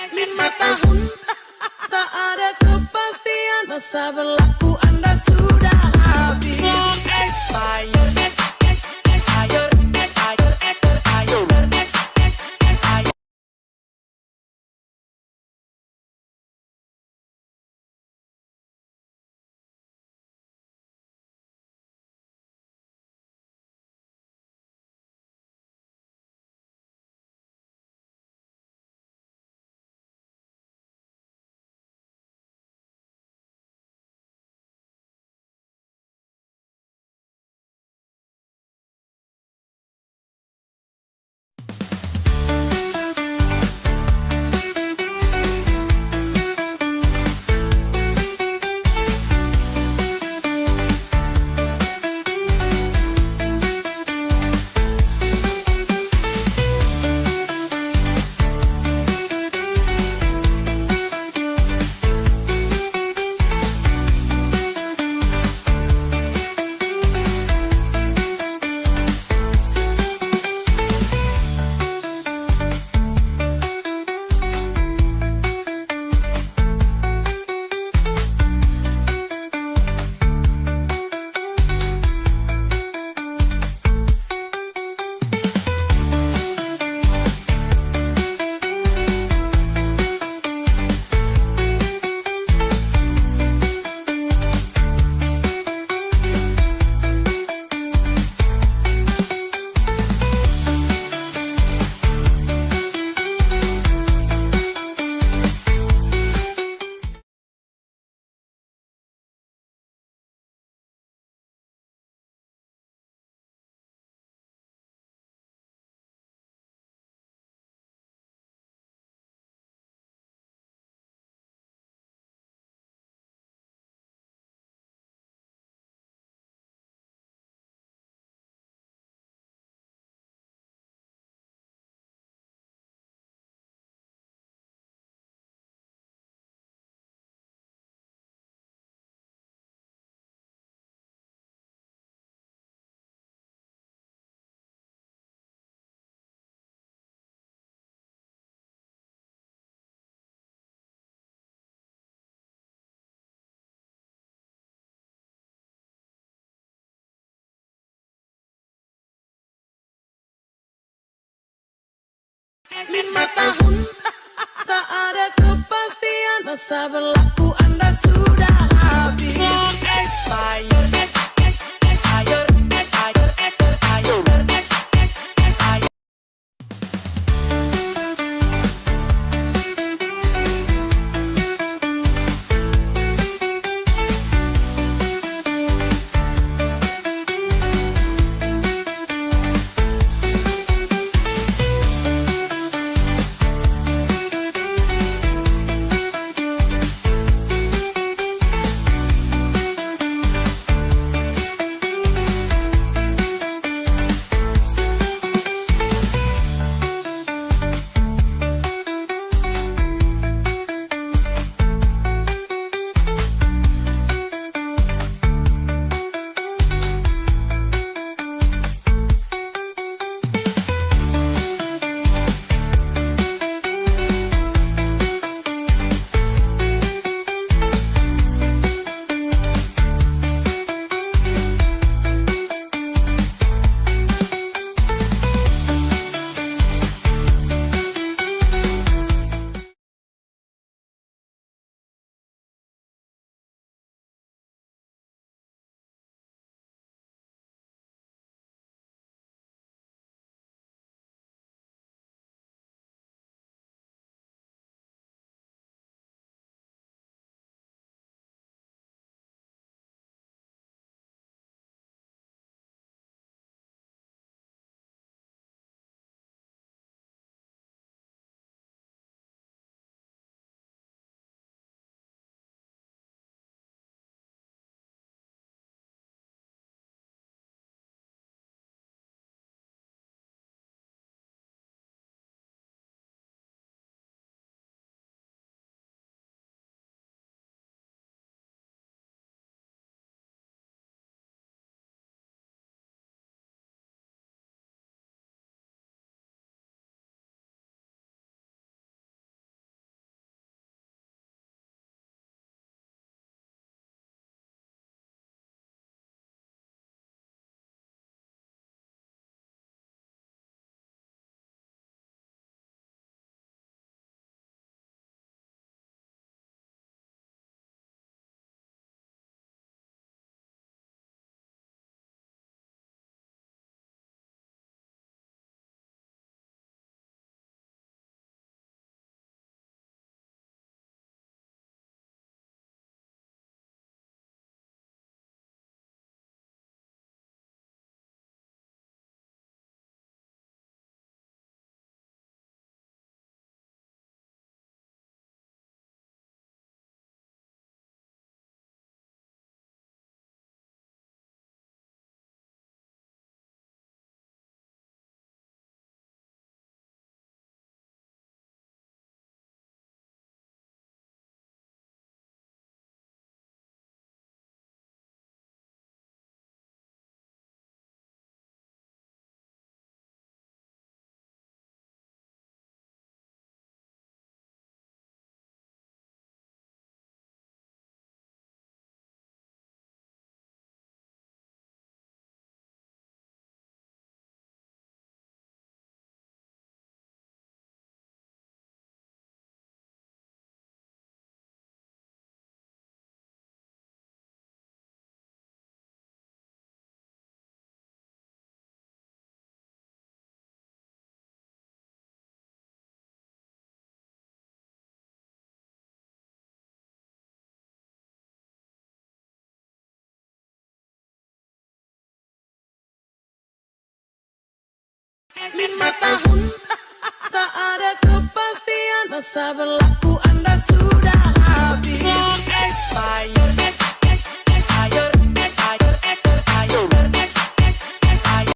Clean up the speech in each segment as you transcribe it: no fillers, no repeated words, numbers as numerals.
5 tahun tak ada kepastian, masa berlaku Anda sudah habis. Expired, expired, expired, expired, expired. Lima tahun tak ada kepastian, masa berlaku Anda sudah habis. Expired, expired, expired, expired, expired. 5 tahun tak ada kepastian, masa berlaku Anda sudah habis. Expired, expired, expired, expired, expired.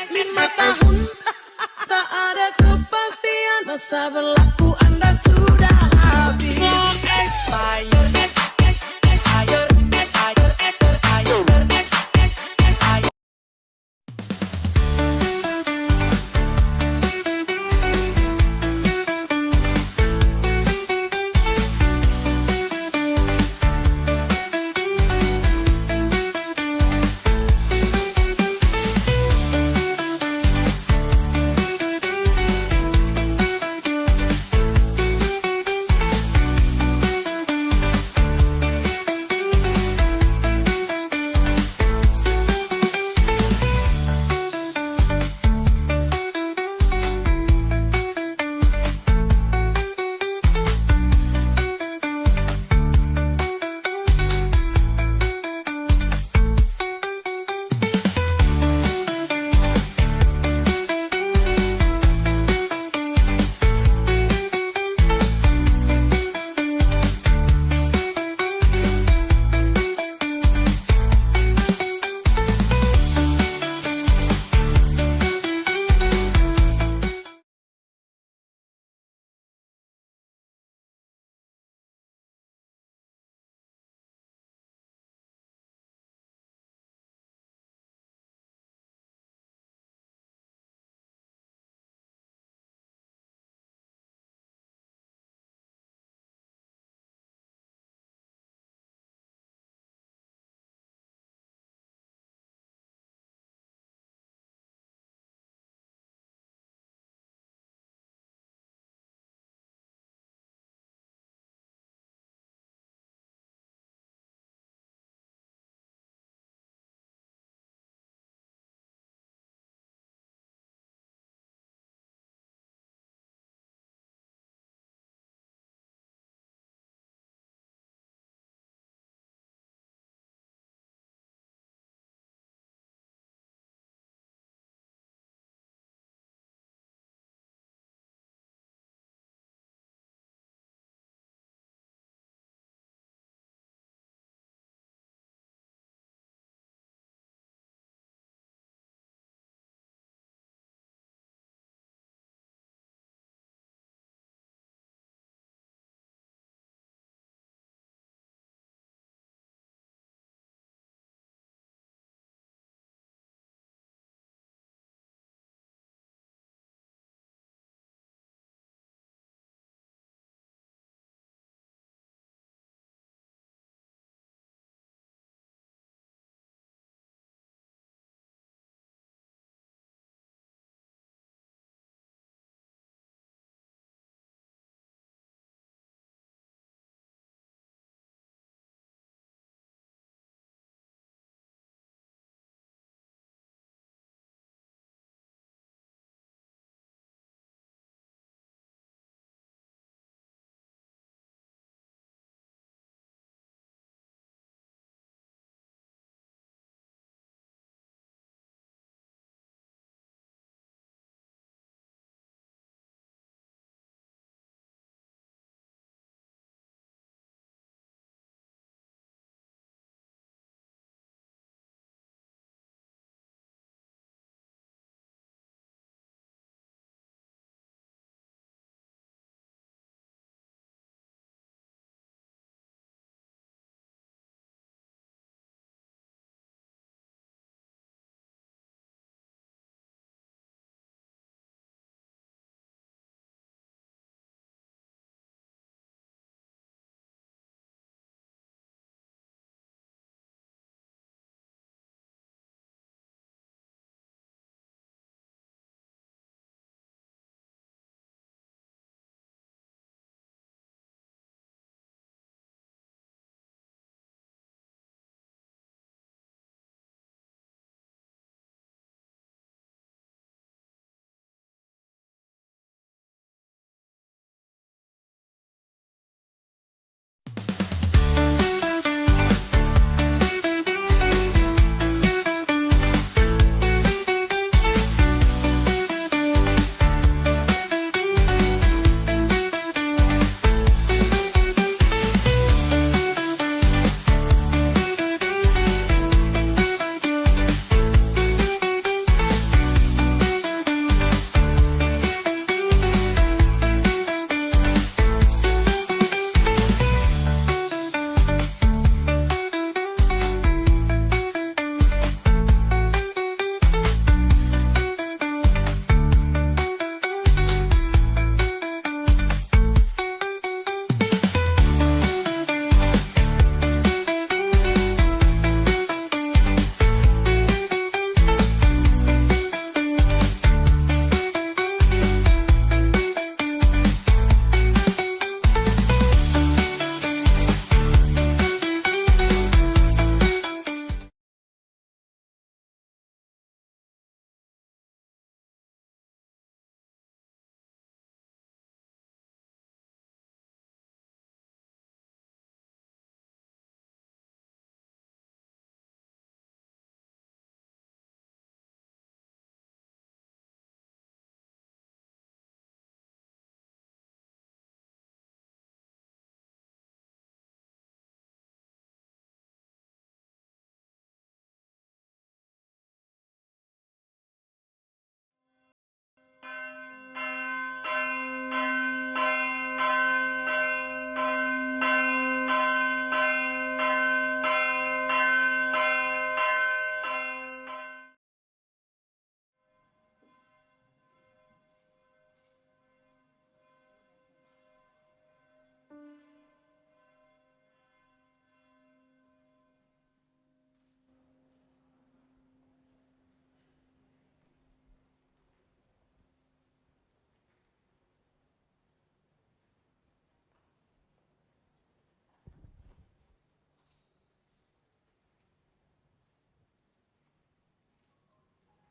Lima tahun tak ada kepastian, masa berlaku Anda sudah habis. Expired, expired, expired, expired, expired.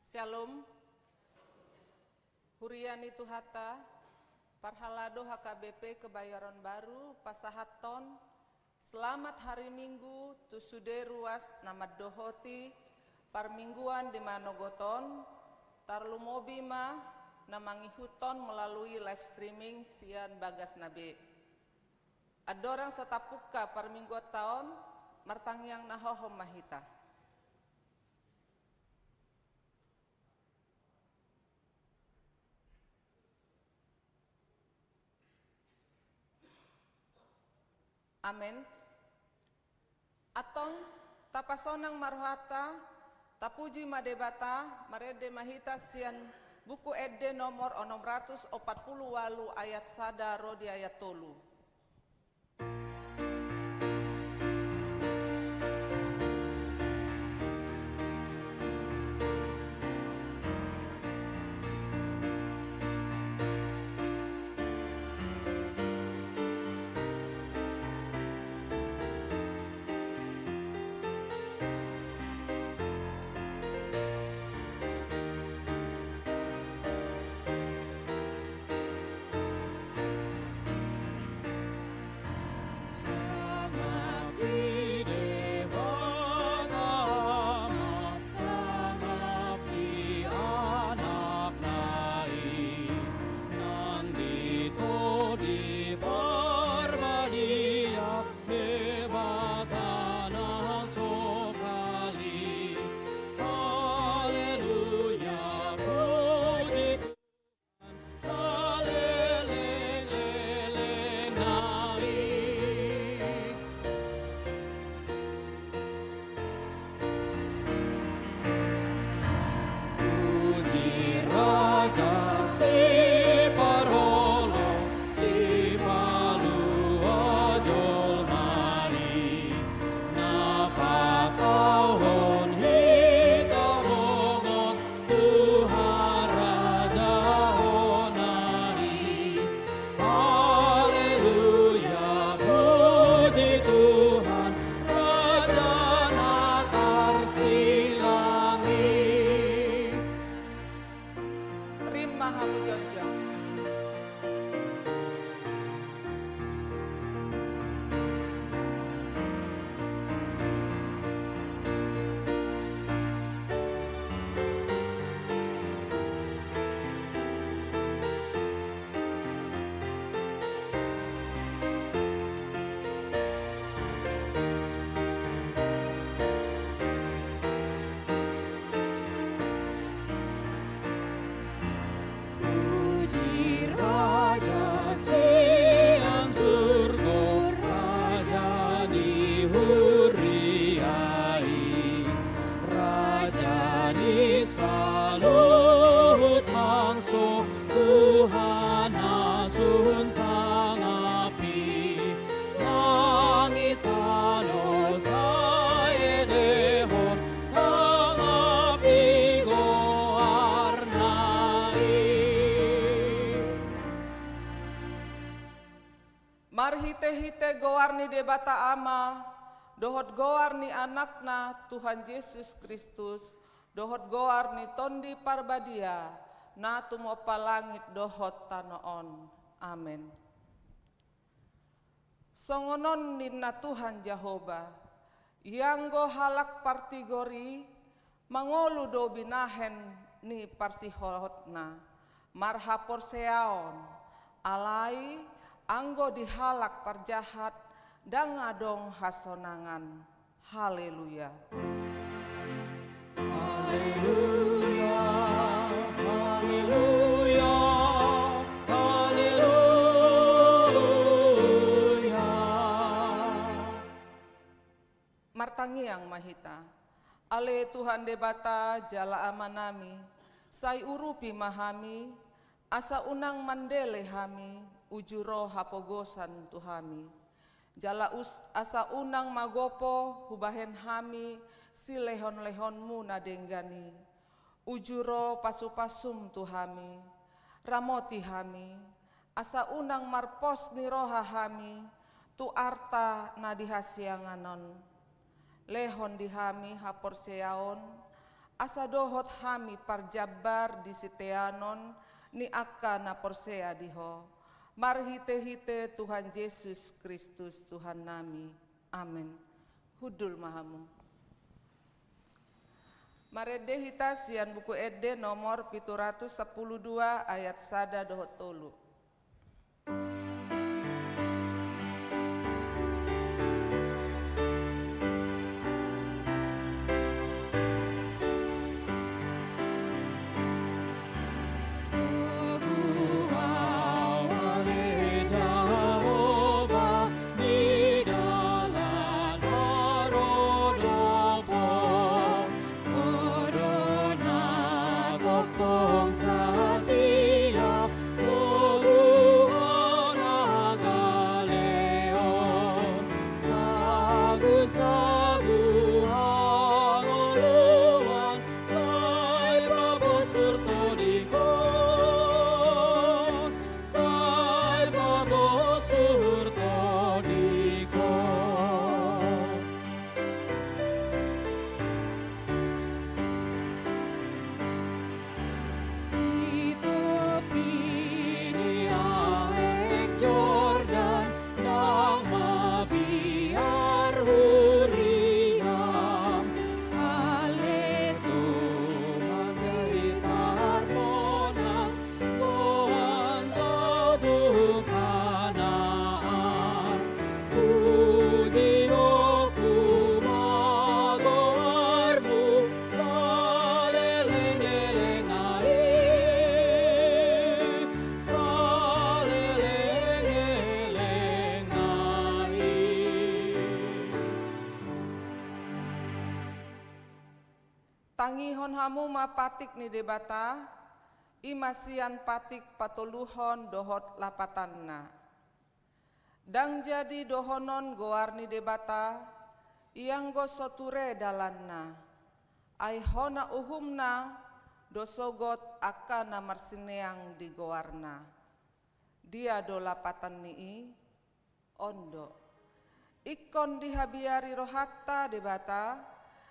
Shalom. Huriani Tuhata, Parhalado HKBP Kebayoran Baru, Pasahaton. Selamat hari Minggu, tusude ruas namad dohoti, parmingguan di Manogoton, tarlumobima, namangi huton melalui live streaming sian bagas nabe. Adorang setapuka parmingguan tahun, martangyang nahohom mahita. Amen. Atong tapasonang marhata tapuji madebata marede mahita sian buku ede nomor 648 ayat sadaro di ayat tolu. Marhite-hite goarni debata ama, dohot goarni anakna Tuhan Yesus Kristus, dohot goarni tondi parbadia, na tumopa langit dohot tanoon. Amen. Songonon ninna Tuhan Jehovah, yanggo halak partigori, mangolu do binahen ni parsihotna, marhapor seaon, alai, anggo dihalak parjahat dan ngadong hasonangan. Haleluya. Haleluya. Haleluya. Haleluya. Martangiang mahita. Ale Tuhan debata jala amanami, sai urupi mahami, asa unang mandele hami, ujuro hapogosan tuhami. Jala asa unang magopo hubahen hami, si lehon-lehonmu nadenggani. Ujuro pasu-pasum tuhami, ramoti hami, asa unang marpos niroha hami, tu arta nadihasianganon. Lehon dihami hapor seaon, asa dohot hami parjabar di siteanon ni akana porsea diho. Marhite-hite Tuhan Yesus Kristus Tuhan nami. Amin. Hudul mahamu. Marede hita sian buku ede nomor 712 ayat 1 dohot 3. Tangihon hamu mapatik ni debata, imasian patik patoluhon dohot lapatanna. Dang jadi dohonon goar ni debata, iang go soture dalanna. Aihona uhumna dosogot akana marsineang di goarna. Dia do lapatan nii, ondo. Ikon dihabiari rohatta debata,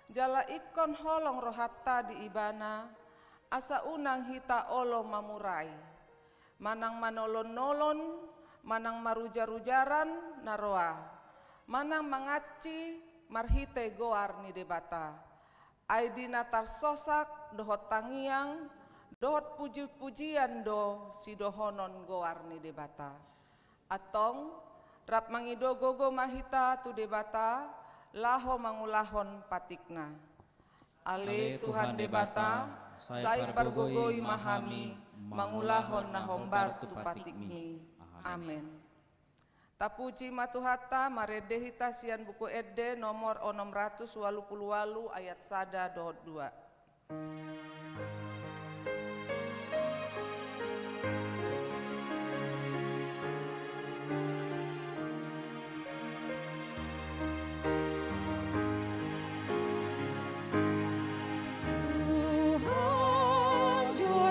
jala ikon holong rohatta di ibana, asa unang hita olo mamurai. Manang manolon-nolon, manang marujar-rujaran naroa. Manang mangaci marhite goar ni debata. Aidina tarsosak dohot tangiang, dohot puji-pujian do si dohonon goar ni debata. Atong rap mangido gogo mahita tu debata, laho mangulahon patikna. Ale Tuhan debata, sai pargogoi mahami, mangulahon na hombar tu patikmi. Amen. Tapuji matuhata marede hita sian buku ede nomor 688 ayat 1 dohot 2.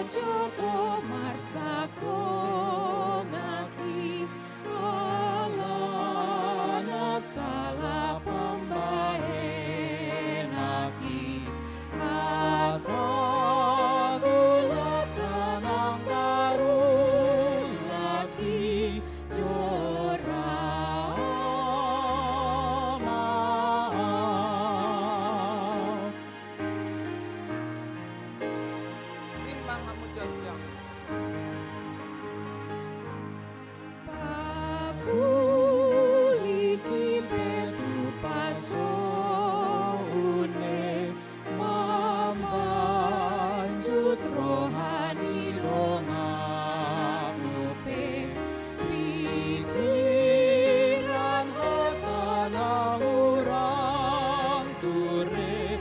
Joto marsako ngaki alana salah pembahe naki atau gulatan ang baru laki jorama. Timbang kamu jojong. Pakuliki petu paso une mamanjut rohani longakupe pikiran hatana urang ture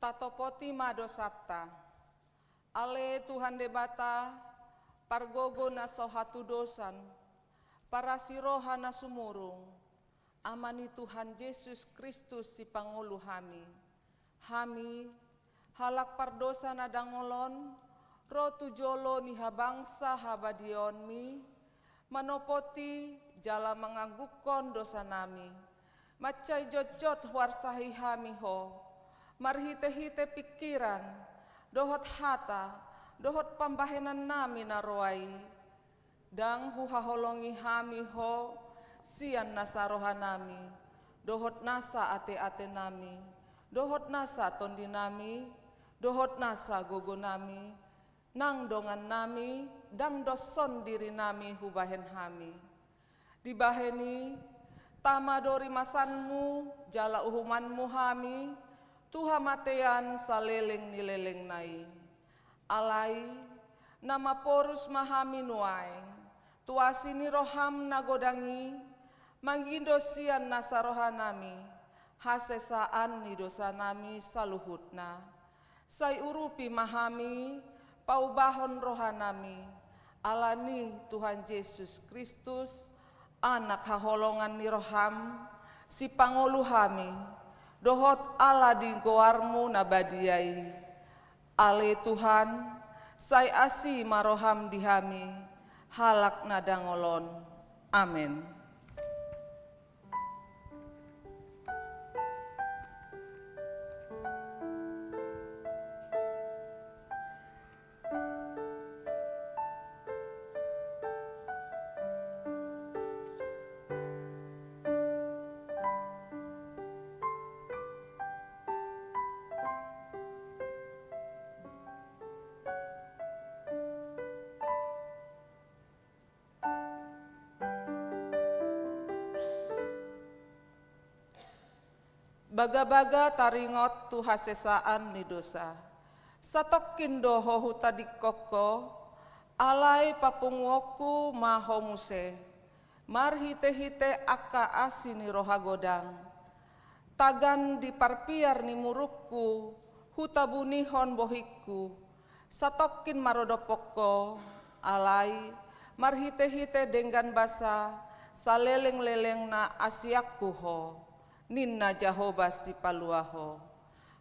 Tatopoti madosata, ale Tuhan debata, pargogo na sohatu dosan, para siroha na sumurung, amani Tuhan Yesus Kristus si Pangulu hami. Hami halak pardosa na dangolon, Ro tujolo ni habangsa habadionmi, manopoti jala menganggukon dosa nami. Macai jojot warsahi hami ho, marhite-hite pikiran, dohot hata, dohot pambahenan nami naroai. Dang huhaholongi hami ho, sian nasaroha nami, dohot nasa ate-ate nami, dohot nasa tondi nami, dohot nasa gogo nami, nang dongan nami, dang doson diri nami hubahen hami. Dibaheni, tamadori masanmu, jala uhumanmu hami, tuha matean saleleng nileleng nai. Alai, nama porus mahami nuaeng, tuasini roham nagodangi, mangindosian nasaroha nami, hasesaan ni dosa nami saluhutna. Sai urupi mahami, paubahon rohanami, alani Tuhan Yesus Kristus, anak haholongan ni roham, si pangoluhami, dohot ala di goarmu nabadiai. Ale Tuhan, sai asi maroham dihami, halak nadangolon. Amin. Baga-baga taringot tu hasesaan ni dosa. Satokin doho hutadikoko, alai papungoku mahomuse. Marhite-hite aka asini roha godang. Tagan diparpiar ni murukku, hutabunihon bohikku. Satokin marodopoko, alai marhite-hite denggan basa, saleleng-leleng na asiakku ho. Ninna Jahoba si paluaho,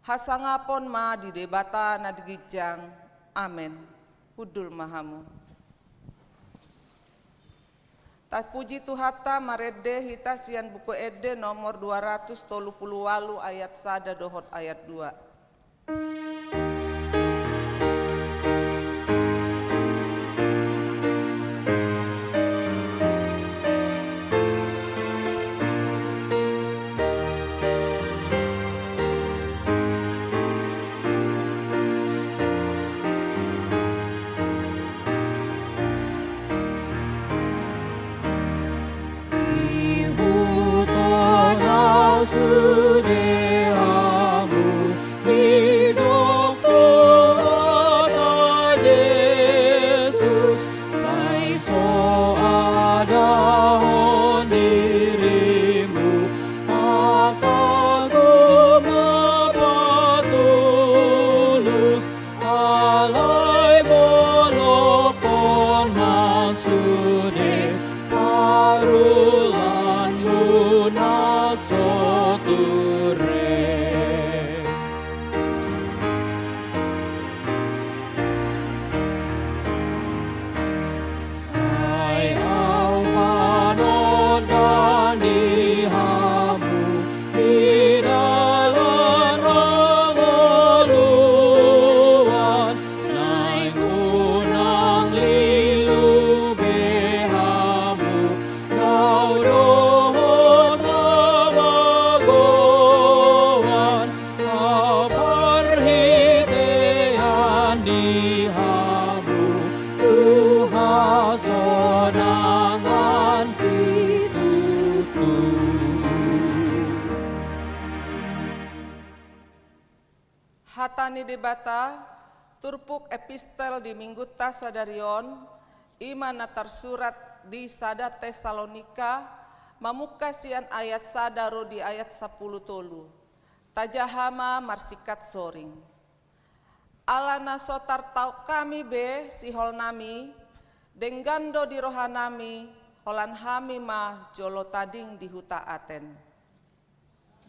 hasangapon ma di debata na digijang, amen. Hudul mahamu. Tak puji Tuhata marede hita sian buku ede nomor 238 ayat 1 dohot ayat 2. Hatani debata, turpuk epistel di minggu tasadarion, iman natar surat di sada Tesalonika, mamukasian ayat sadaro di ayat 10 tolu. Tajahama marsikat soring. Alana sotar tau kami be sihol nami, denggando di rohanami, holan hami mah jolo tading di huta Aten.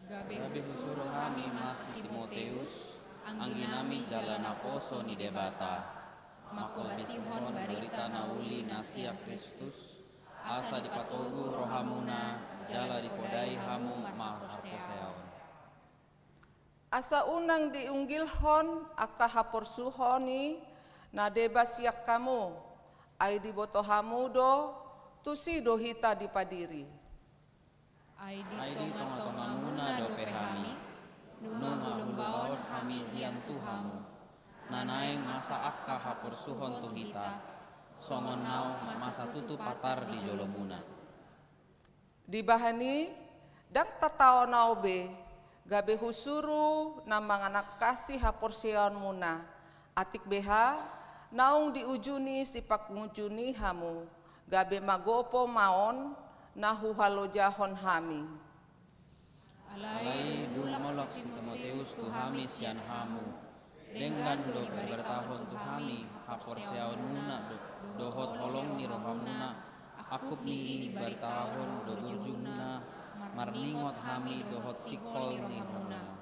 Gabe suruh kami mas Timoteus, angginami jalan aposo ni debata, nauli nasia Kristus, asa dipatogu rohamuna, jala dipodai hamu maharposeaon. Asa unang diunggilhon aka haporsuhoni na debas yak kamu, ay diboto hamudo, tusido hita dipadiri. Ay Ay di di tonga-tonga muna dope kami, nunung ulumbaon kami hian tuhamu, nanaeng masa akka haporsuhon tuhita, songon nau masa tutu patar di jolomuna. Dibahani, dak tatao naube, gabe husuru na manganak kasih haporseon muna, atik beha, naung diujuni si pakungujuni hamu, gabe magopo maon, nahu halojahon hami. Alai dulmolok si Timoteus tuhami sian hamu, dengan do bertahun tuhami haporseaon muna dohot holong ni rohamuna, akup ni ini bertahun do jujuna, marningot hami dohot sikol ni rohamuna.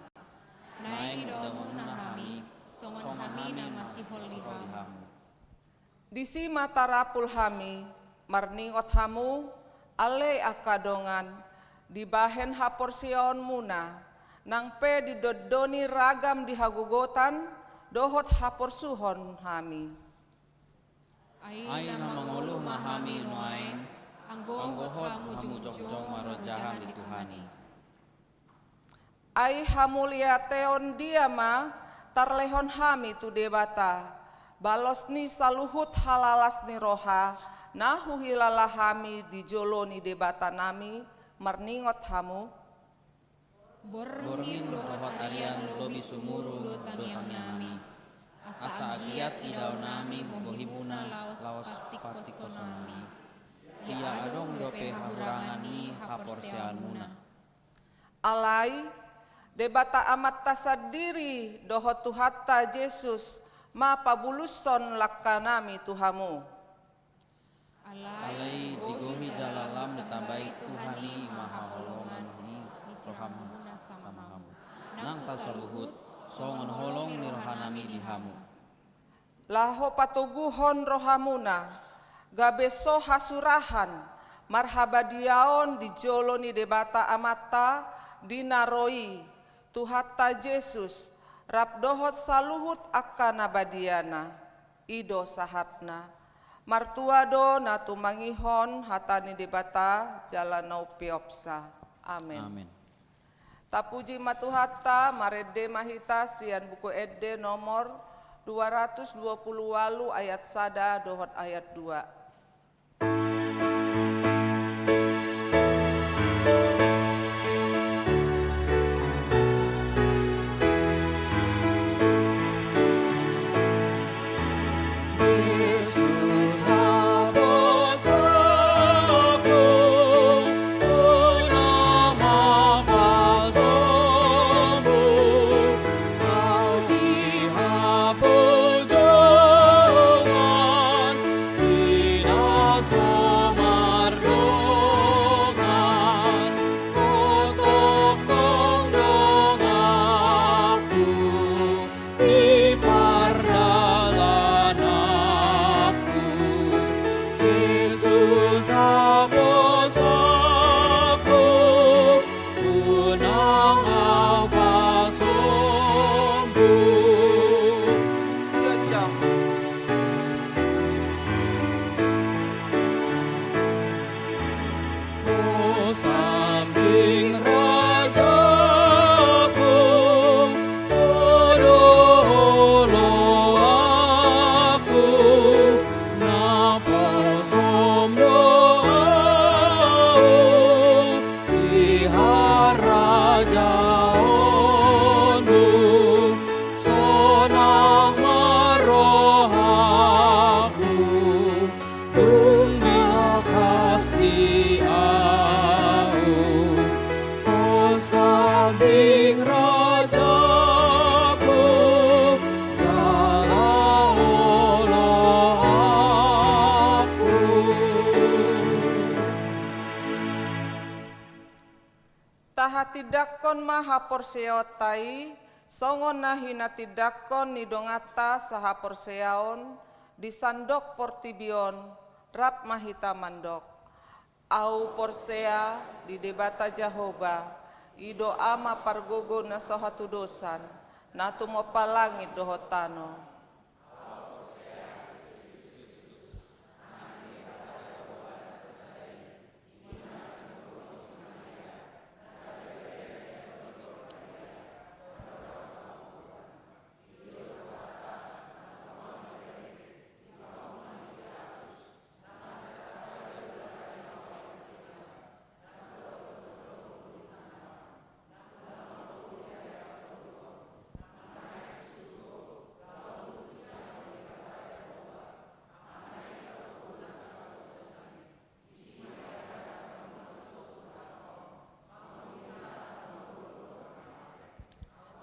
Naeng damuna hami, songon hami na masihol lihamu. Disi matarapul hami, marningot hamu, ale akadongan, dibahen haporseon muna, nang pe didodoni ragam dihagugotan, dohot haporsuhon hami. Ay na mangulu mahami nuaeng, anggohot hamu jong marojahan di Tuhani. Ay hamuliateon diama, tarlehon hami tu debata, balos ni saluhut halalas ni roha, nahu hilala hami dijoloni debata nami, marningot hamu. Bormin dohot arian lobi sumuru do tangiang nami, asa agiat idau nami bohimuna laos patikosonami. Ia adong dope hahurangani haporseanuna. Alai, debata amat tasadiri dohot tuhatta Yesus, ma pabuluson lakkanami tuhamu. Alai digohi jalalam ditambahi Tuhani maha holongan ni rohamu samahamu. Nang talsaluhut, songon holong ni rohanami dihamu. Laho patuguhon rohamuna, gabeso hasurahan, marhabadiaon dijoloni debata amata, dinaroi, tuhatta Yesus, rabdohot saluhut akkana badiana, ido sahatna, martuado na tumangihon hatani debata jalanau piopsa. Amin. Amin. Tapuji matuhatta marede mahita sian buku edde nomor 228 ayat 1 dohot ayat 2. Tidakon mahaporseotai songon nahina tidakon nidongata sahaporseaon di sandok portibion rap mahita mandok, au porsea di debata Jehovah, ido ama pargogo na sohatu dosan, na tumopa langit dohotano.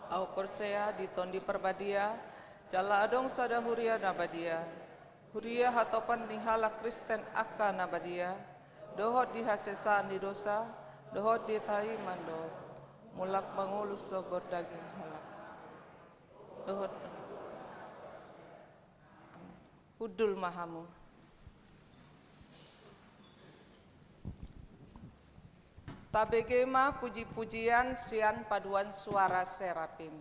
Au porsea di tondi perbadia, jala adong sada huria nabadia, huria hatopan nihala Kristen akka nabadia, dohot di hasesan di dosa, dohot di tai mando, mulak mangulus sogot daging halak, dohot hudul mahamu. Tabegema puji-pujian sian paduan suara serapim.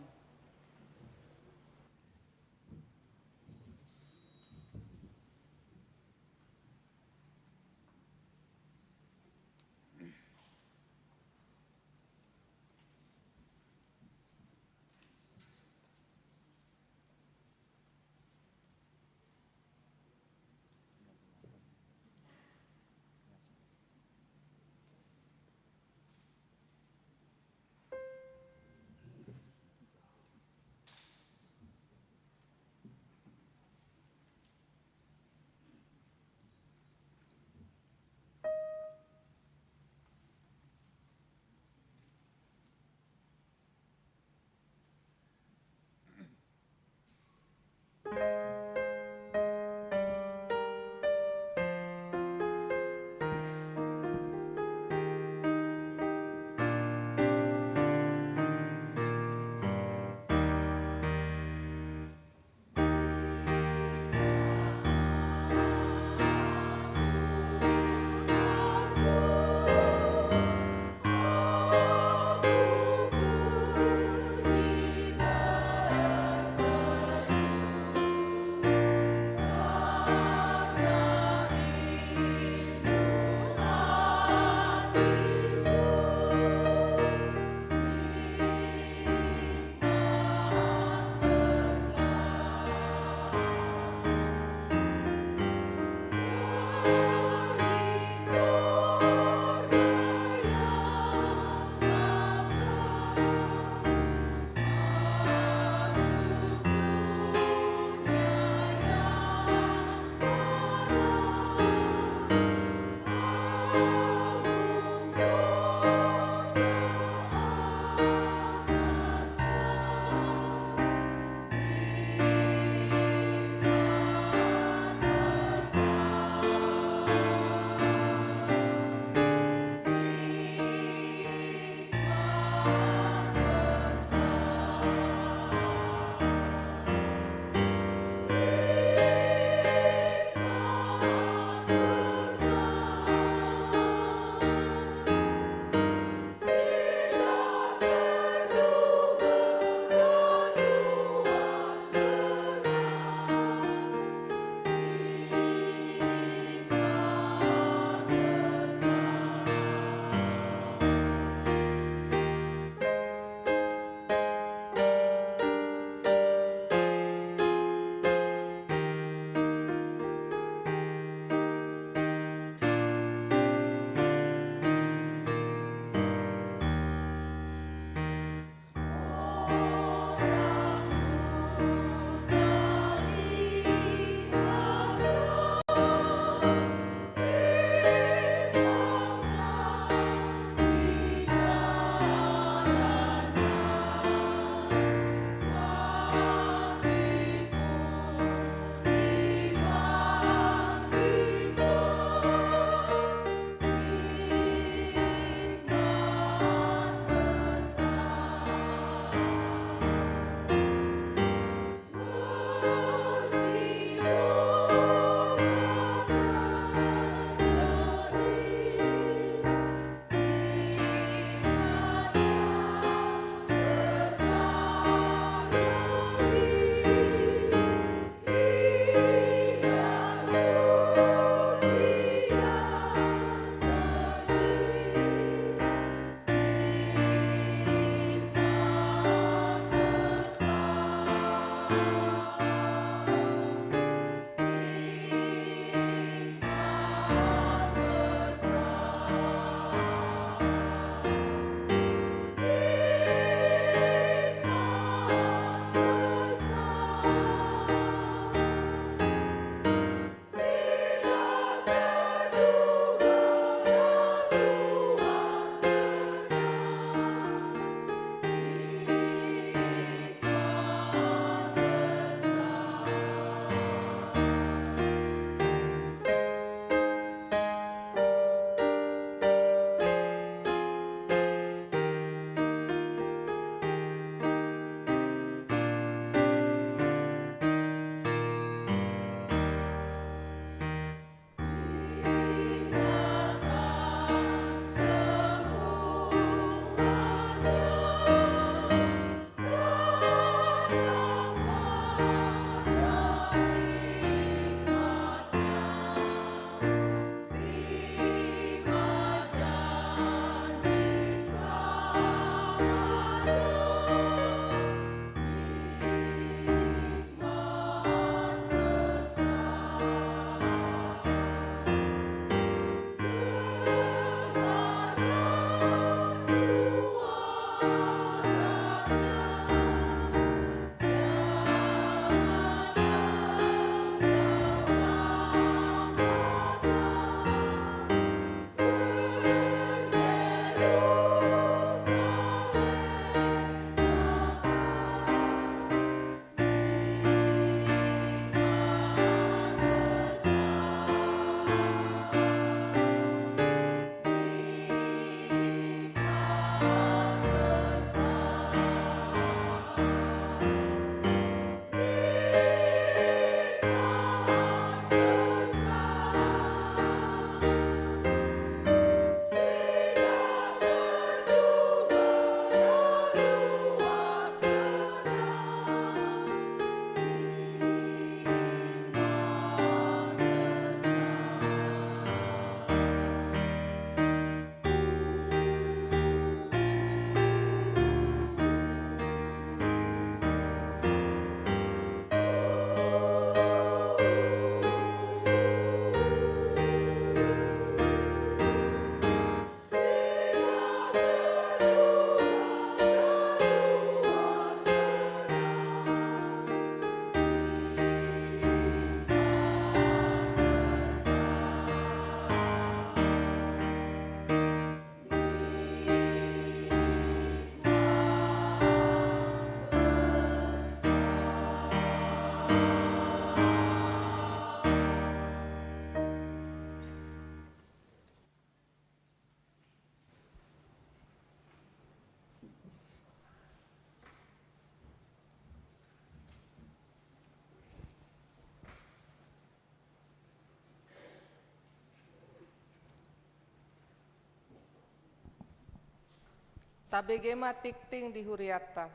Tabegema tikting di Huriata.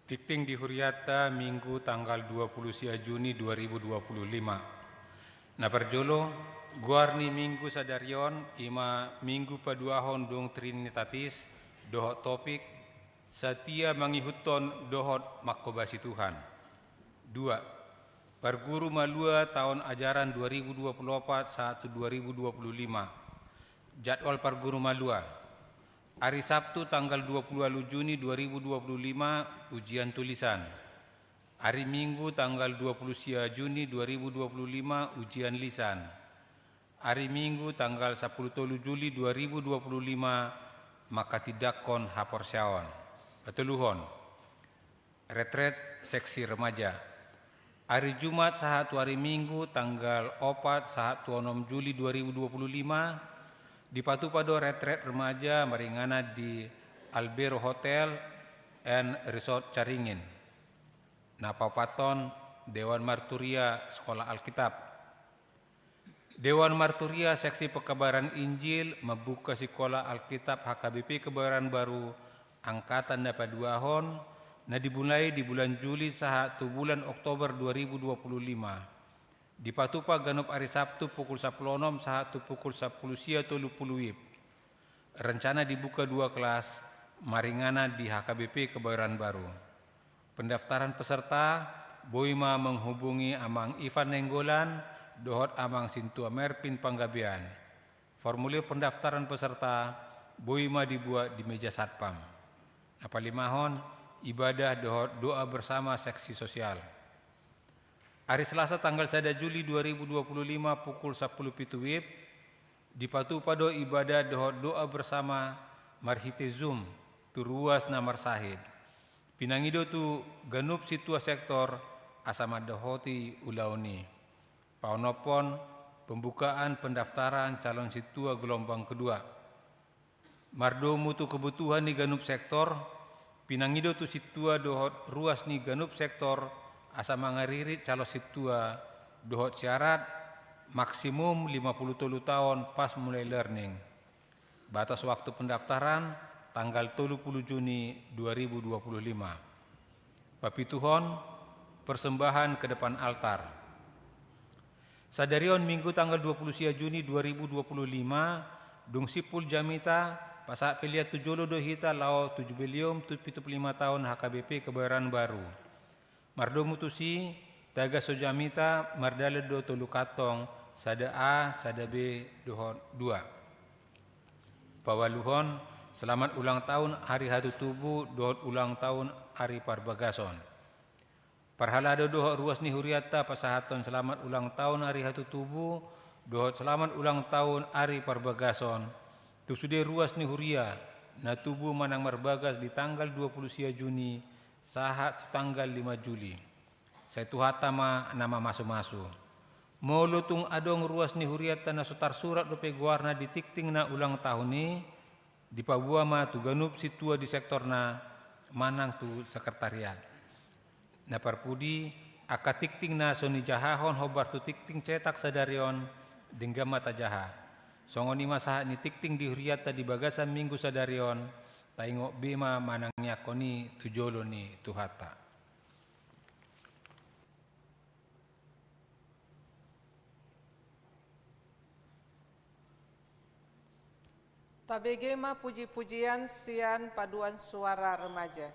Tikting di Huriata Minggu tanggal 20 Juni 2025. Na perjolo guarni Minggu sadarion ima Minggu paduahon dong Trinitatis dohot topik setia mangihuton dohot makobasi Tuhan. 2. Perguru Malua tahun ajaran 2024-2025. Jadwal Perguru Malua. Hari Sabtu tanggal 20 Juni 2025 ujian tulisan. Hari Minggu tanggal 20 Juni 2025 ujian lisan. Hari Minggu tanggal 10 Juli 2025 maka tidakon haporsyaon. Petuluhon. Retret seksi remaja. Hari Jumat sahatu hari Minggu tanggal 4 sahatu 6 Juli 2025 di Patupado retret remaja maringana di Albero Hotel and Resort Caringin. Napapaton Dewan Marturia Sekolah Alkitab. Dewan Marturia Seksi Pekabaran Injil membuka Sekolah Alkitab HKBP Kebayoran Baru angkatan dapat 2 hon na dimulai di bulan Juli sahatu bulan Oktober 2025. Di Patupa Ganup hari Sabtu pukul 10 sahatu pukul 10 sia 30 wib. Rencana dibuka 2 kelas maringana di HKBP Kebayoran Baru. Pendaftaran peserta Boima menghubungi Amang Ivan Nenggolan dohot Amang Sintua Merpin Panggabean. Formulir pendaftaran peserta Boima dibuat di meja satpam. Napalimahon ibadah dohot doa bersama seksi sosial. Hari Selasa tanggal 1 Juli 2025 pukul 10 wib di Patupado ibadah doa bersama marhite Zoom tu ruas namar sahid. Pinangido tu ganup situa sektor asama dohoti ulauni. Paunopon pembukaan pendaftaran calon situa gelombang kedua. Mardomu tu kebutuhan ni ganup sektor pinangido tu situa dohot ruas ni ganup sektor asa mangaririt calo situa dohot syarat maksimum 53 tahun pas mulai learning. Batas waktu pendaftaran tanggal 30 Juni 2025. Papituhon persembahan ke depan altar. Sadarion Minggu tanggal 20 Juni 2025 dung sipul jamita pasak pelia tujolo dohita lao 7 belium 75 tahun HKBP Kebayoran Baru. Mardo mutusi taga sojamita mardale do tolu katong sada A sada B dohon 2. Pawaluhon selamat ulang tahun hari hatu tubuh dohot ulang tahun hari parbagason. Parhalado dohot ruas ni Huriata pasahaton selamat ulang tahun hari hatu tubuh dohot selamat ulang tahun hari parbagason. Tusude ruas ni Huria na tubuh manang marbagas di tanggal 20 Juni sahat tanggal 5 Juli. Saya tuhata ma nama masu-masu. Molutung adong ruas ni Huriata na sutar surat dope guarna di tikting na ulang tahun ni di pabua ma tu ganup situa di sektor na manang tu sekretariat. Na parpudi aka tikting na soni jahahon hobar tu tikting cetak sadarion dingga mata jaha. Songoni masaha ni tikting di Huriata di bagasan Minggu sadarion taingok bima manangnya koni tujolo ni tuhata. Tabegema puji-pujian sian paduan suara remaja.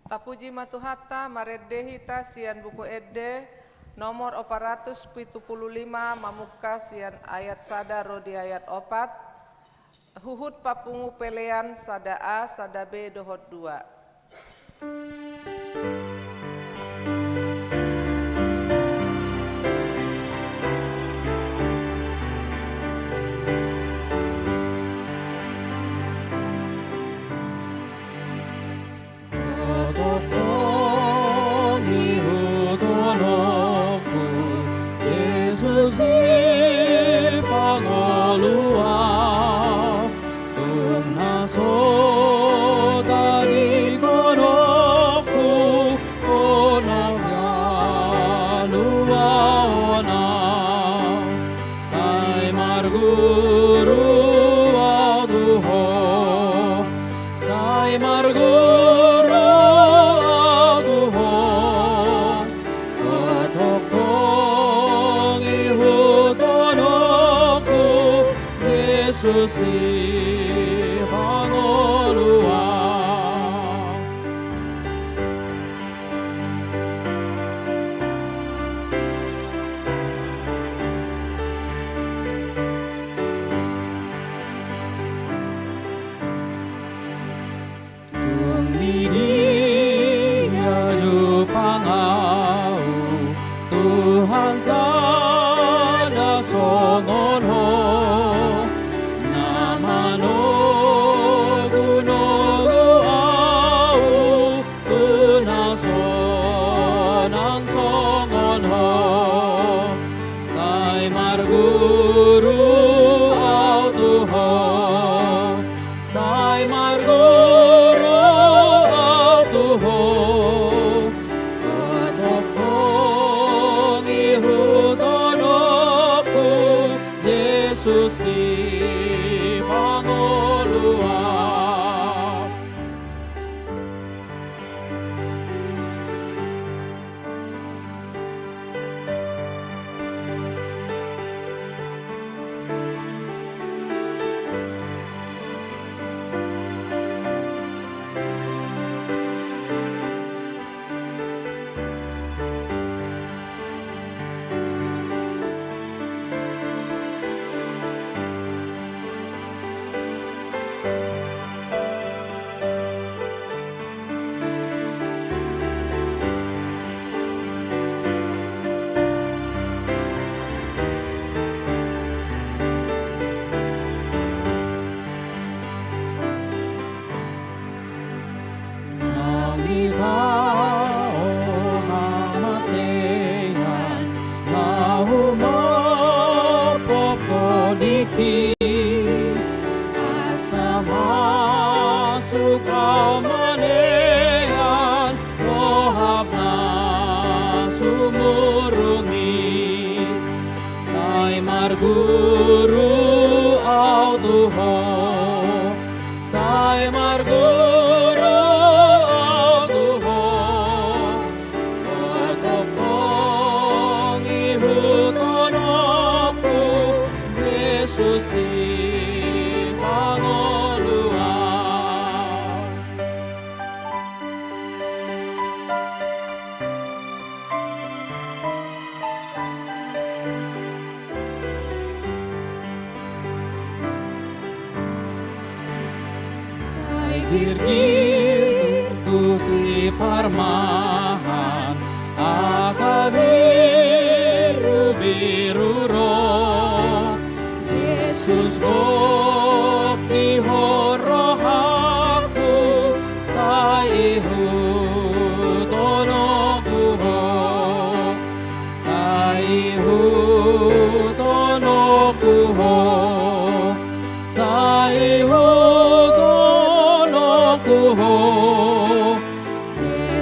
Tapuji matuhata maredehita sian buku ede nomor 475 mamuka sian ayat sada rodi ayat opat huhut papungu pelean sada A sada B dohot 2. Gir-gir tu si parmahan akabiru-biru roh Yesus gopi horohaku saihu tonokuho saihu tonokuho saihu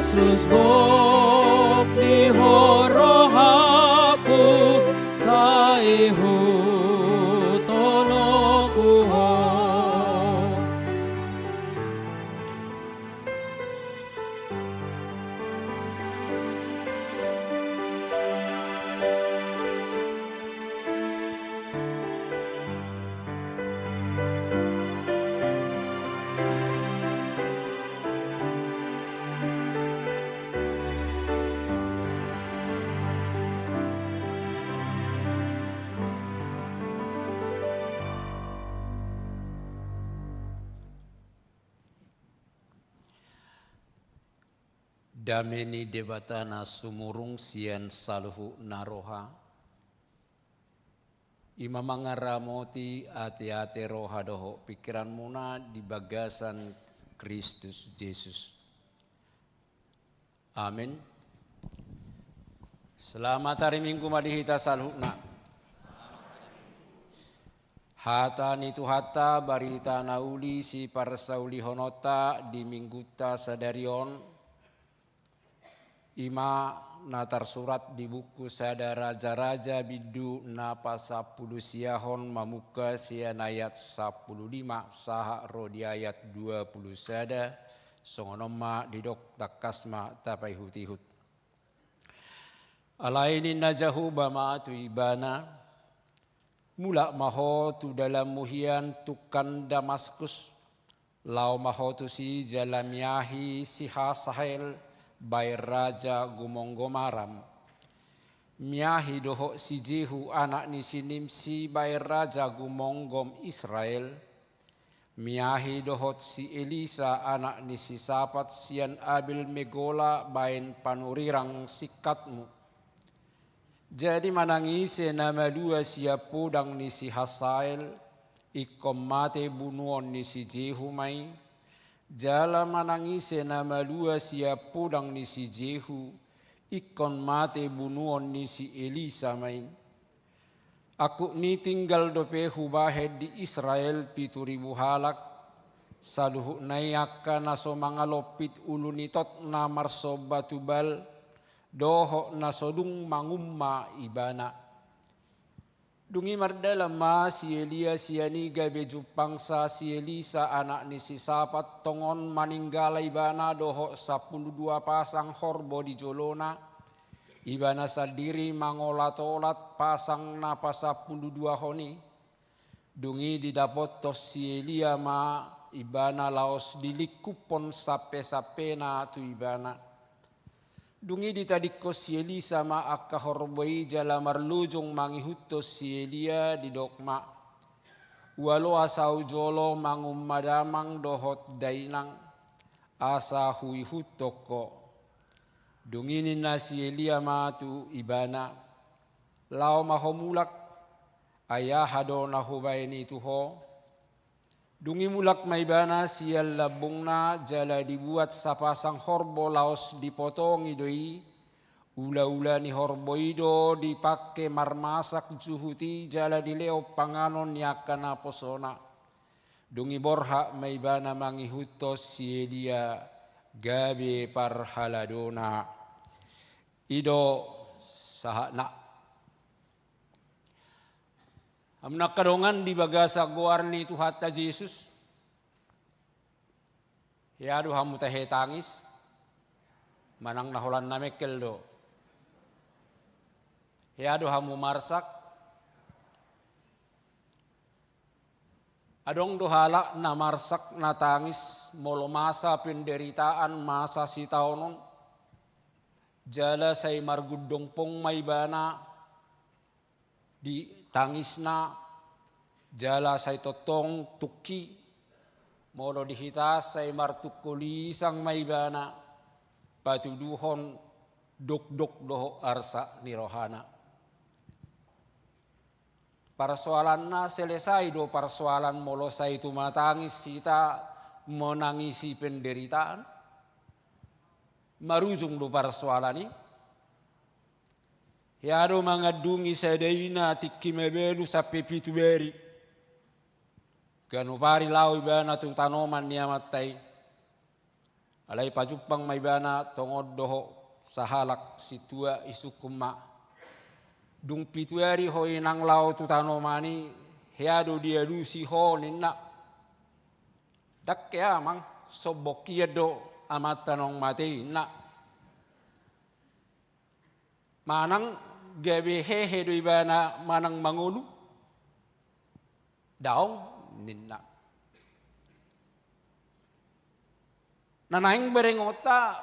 Yesus gopi horohaku sai dameni debatana sumurung sian saluhu naroha. Ima mangaramoti ate-ate roha doho pikiran muna di bagasan Kristus Yesus. Amin. Selamat hari Minggu madihita saluhna. Hata nitu hata barita nauli si parsauli honota di mingguta sadarion. Ima natar surat di buku sada raja-raja bidu napa 10 siahon mamuka sian ayat 15 saha ro di ayat 20 sada songonoma didok takasma tapai hutihut. Alaini najahu bama tu ibana mula maho tu dalam muhian tukan Damaskus lau maho tu si jalan yahi siha sahel bai raja gumonggomaram miahi doho si Jehu anak ni sinim si bai raja gumonggom Israel miahi dohot si Elisa anak ni si Sapat sian Abil Megola bain panurirang sikatmu. Jadi manangise nama dua siap podang ni si Hasael ikom mate bunuon ni si Jehu mai. Jala manangise nama dua siap podang ni si Jehu ikon mate bunuon ni si Elisa main. Aku ni tinggal dopehu bahed di Israel 7.000 halak saluhu nayaka naso mangalopit ulunitot na marso batubal doho nasodung mangumma ibana. Dungi mardala ma si Elia siani gabe jupangsa si Elisa anak ni si Sapat tongon maninggal ibana doho 12 pasang horbo di jolona. Ibana saldiri mangolat-olat pasang napa 12 honi. Dungi didapot tos si Elia ma ibana laos dilikupon sape-sapena tu ibana. Dungi ditadikko si Elisa ma akka horboi jala marlujung mangihutos si Elia di dokma. Walau asau jolo mangum madamang dohot dainang asa hui hutoko. Dungi nina si Elia ma tu ibana. Lau mahomulak ayah hadona hubaini tuho. Dungi mulak maibana sial labungna jala dibuat sapasang horbo laos dipotong idoi. Ula-ula ni horbo ido dipake marmasak juhuti jala dileo panganon yakana posona. Dungi borha maibana mangihutos si Elia gabe parhaladona. Ido sahana. Amna kadongan di bagasa goarni tu hatta Yesus. Hiadu hamu tahe tangis. Manang naholan na mekel do. Hiadu hamu marsak. Adong dohala na marsak na tangis. Molo masa penderitaan masa si taonon. Jala say margudong pong maibana. Di tangis na jala say totong tuki molo dihitas say martukulisang maibana patuduhon dok-dok doho arsa ni rohana. Persoalan na selesai do persoalan molo say tumatangis sita menangisi penderitaan marujung do persoalan ini. Yado mangadungi sadayina tikki mebelu sape pituberi. Kanu pari lau ibana tu tanoman niamattai. Alai pajupang maibana tongod doho sahalak situa isukuma. Dung pituari hoi nang lau tu tanomani heado dia dusi ho ninna. Dak ya mang sobok do amat tanong mati na. Manang gabe hehe do ibana manang mangulu daong ninna nanaing berengota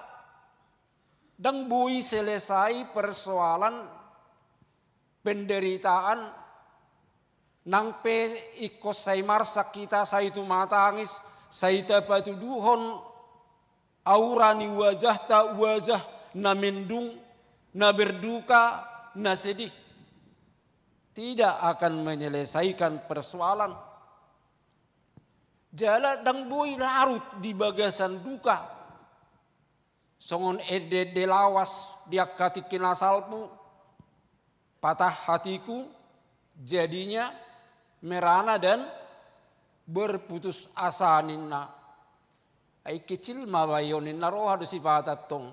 dang bui selesai persoalan penderitaan nang pe ikos say marsak kita say tumatangis say tapatuduhon aurani wajah tak wajah na mendung, na berduka, na sedih. Tidak akan menyelesaikan persoalan. Jala dang bui larut di bagasan duka. Songon ede lawas dia katikin asalmu. Patah hatiku jadinya merana dan berputus asa ninna. Ai kecil mabayonin na roh hadu sifatat tong.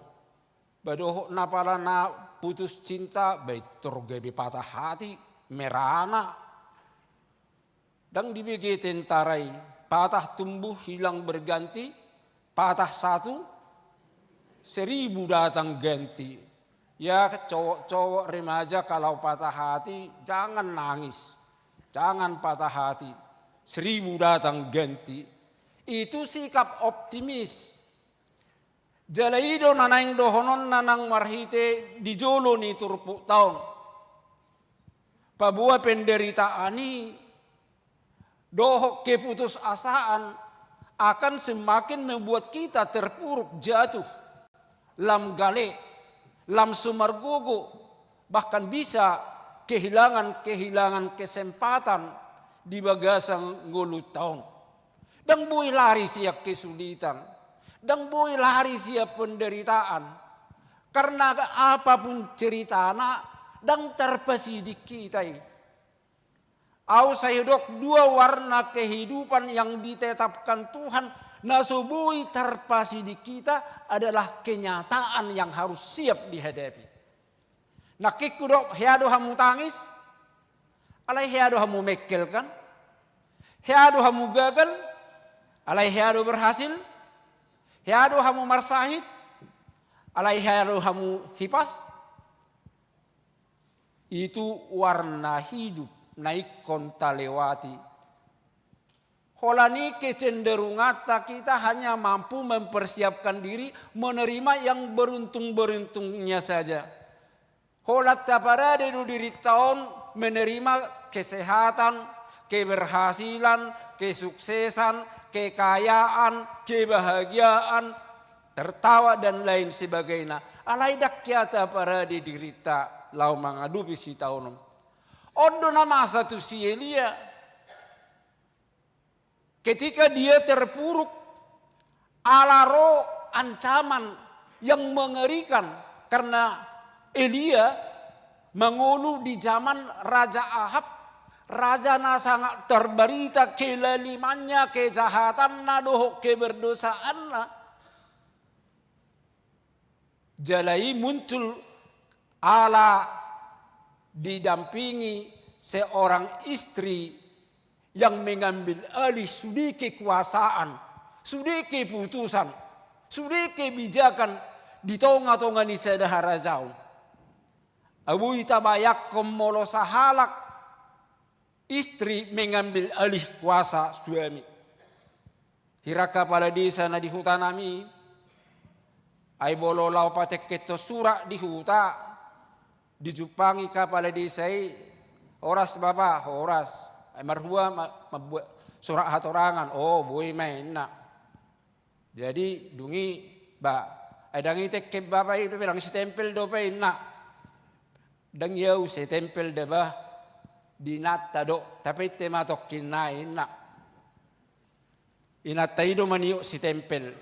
Badoh na pala na putus cinta baik turgebi patah hati merana. Dang dibagi tentarai. Patah tumbuh hilang berganti, patah satu, 1000 datang ganti. Ya cowok-cowok remaja kalau patah hati jangan nangis, jangan patah hati. 1000 datang ganti. Itu sikap optimis. Jalaido nanang dohonon nanang marhite di jolo ni turpuk taon. Pabua penderitaan ini dohok keputus asaan akan semakin membuat kita terpuruk jatuh, lam gale, lam sumargogo, bahkan bisa kehilangan kesempatan di bagasan ngulu tahun. Dan bui lari siap kesulitan, dan bui lari siap penderitaan, karena apapun cerita anak dan terpasi di kita. Au sayodok 2 warna kehidupan yang ditetapkan Tuhan nasubui terpasi di kita adalah kenyataan yang harus siap dihadapi. Nakikudok heado hamu tangis, alai heado hamu mekelkan, heado hamu gagal, alai heado berhasil, heado hamu marsahid, alai heado hamu hipas. Itu warna hidup naik konta lewati. Holani kecenderungan kita hanya mampu mempersiapkan diri menerima yang beruntung-beruntungnya saja. Holat taparade diri tahun menerima kesehatan, keberhasilan, kesuksesan, kekayaan, kebahagiaan, tertawa dan lain sebagainya. Alaidak kiata parade dirita lau mengadupi si tahun. Ondo nama satu si Elia, ketika dia terpuruk, alaro ancaman yang mengerikan karena Elia mengulu di zaman Raja Ahab, raja na sangat terberita kelalimannya, kejahatan na doh keberdosaan na. Jalai muncul ala didampingi seorang istri yang mengambil alih sudi kekuasaan, sudi keputusan, sudi kebijakan di tonga-tonga ni sedahara jauh. Abu itabayak komolo sahalak, istri mengambil alih kuasa suami. Hiraka pada desa na di hutanami, ay bolo lau patek keto surak di huta, dijupangi kapala desai, horas bapa, horas, ay marhua mabuat surak hatorangan, oh boy main nak. Jadi dungi ba, ay dangi tek ke bapa itu bilang si tempel do pa nak, dang yau si tempel de ba, di nata do, tapi tematok kinai nak. Inatay do maniyo si tempel,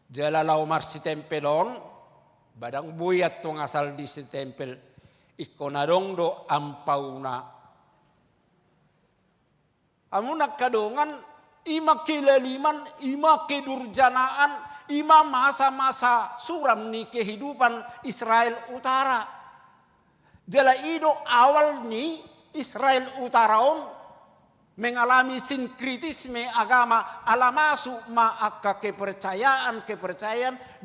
jala laumar si tempelon. Badang buyat tong asal di si tempel, ikonadong do ampauna. Amunak kadongan ima kilaliman, ima kedurjanaan, ima masa-masa suram ni kehidupan Israel Utara. Jala ido awal ni Israel Utaraon mengalami sinkritisme agama, alamasu ma'aka kepercayaan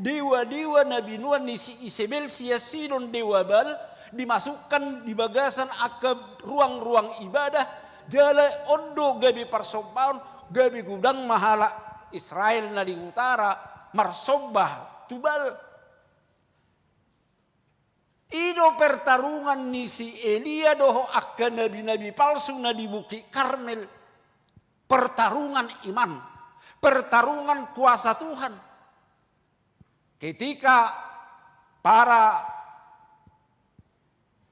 dewa-dewa Nabi Nuh nisi Isabel sia Sidon dewa Bal dimasukkan di bagasan ke ruang-ruang ibadah. Jala ondo gabi persobahan, gabi gudang mahala Israel na di utara marsobah tubal. Ido pertarungan ni si Elia doho akan nabi-nabi palsu na di Bukit Karmel. Pertarungan iman, pertarungan kuasa Tuhan. ketika para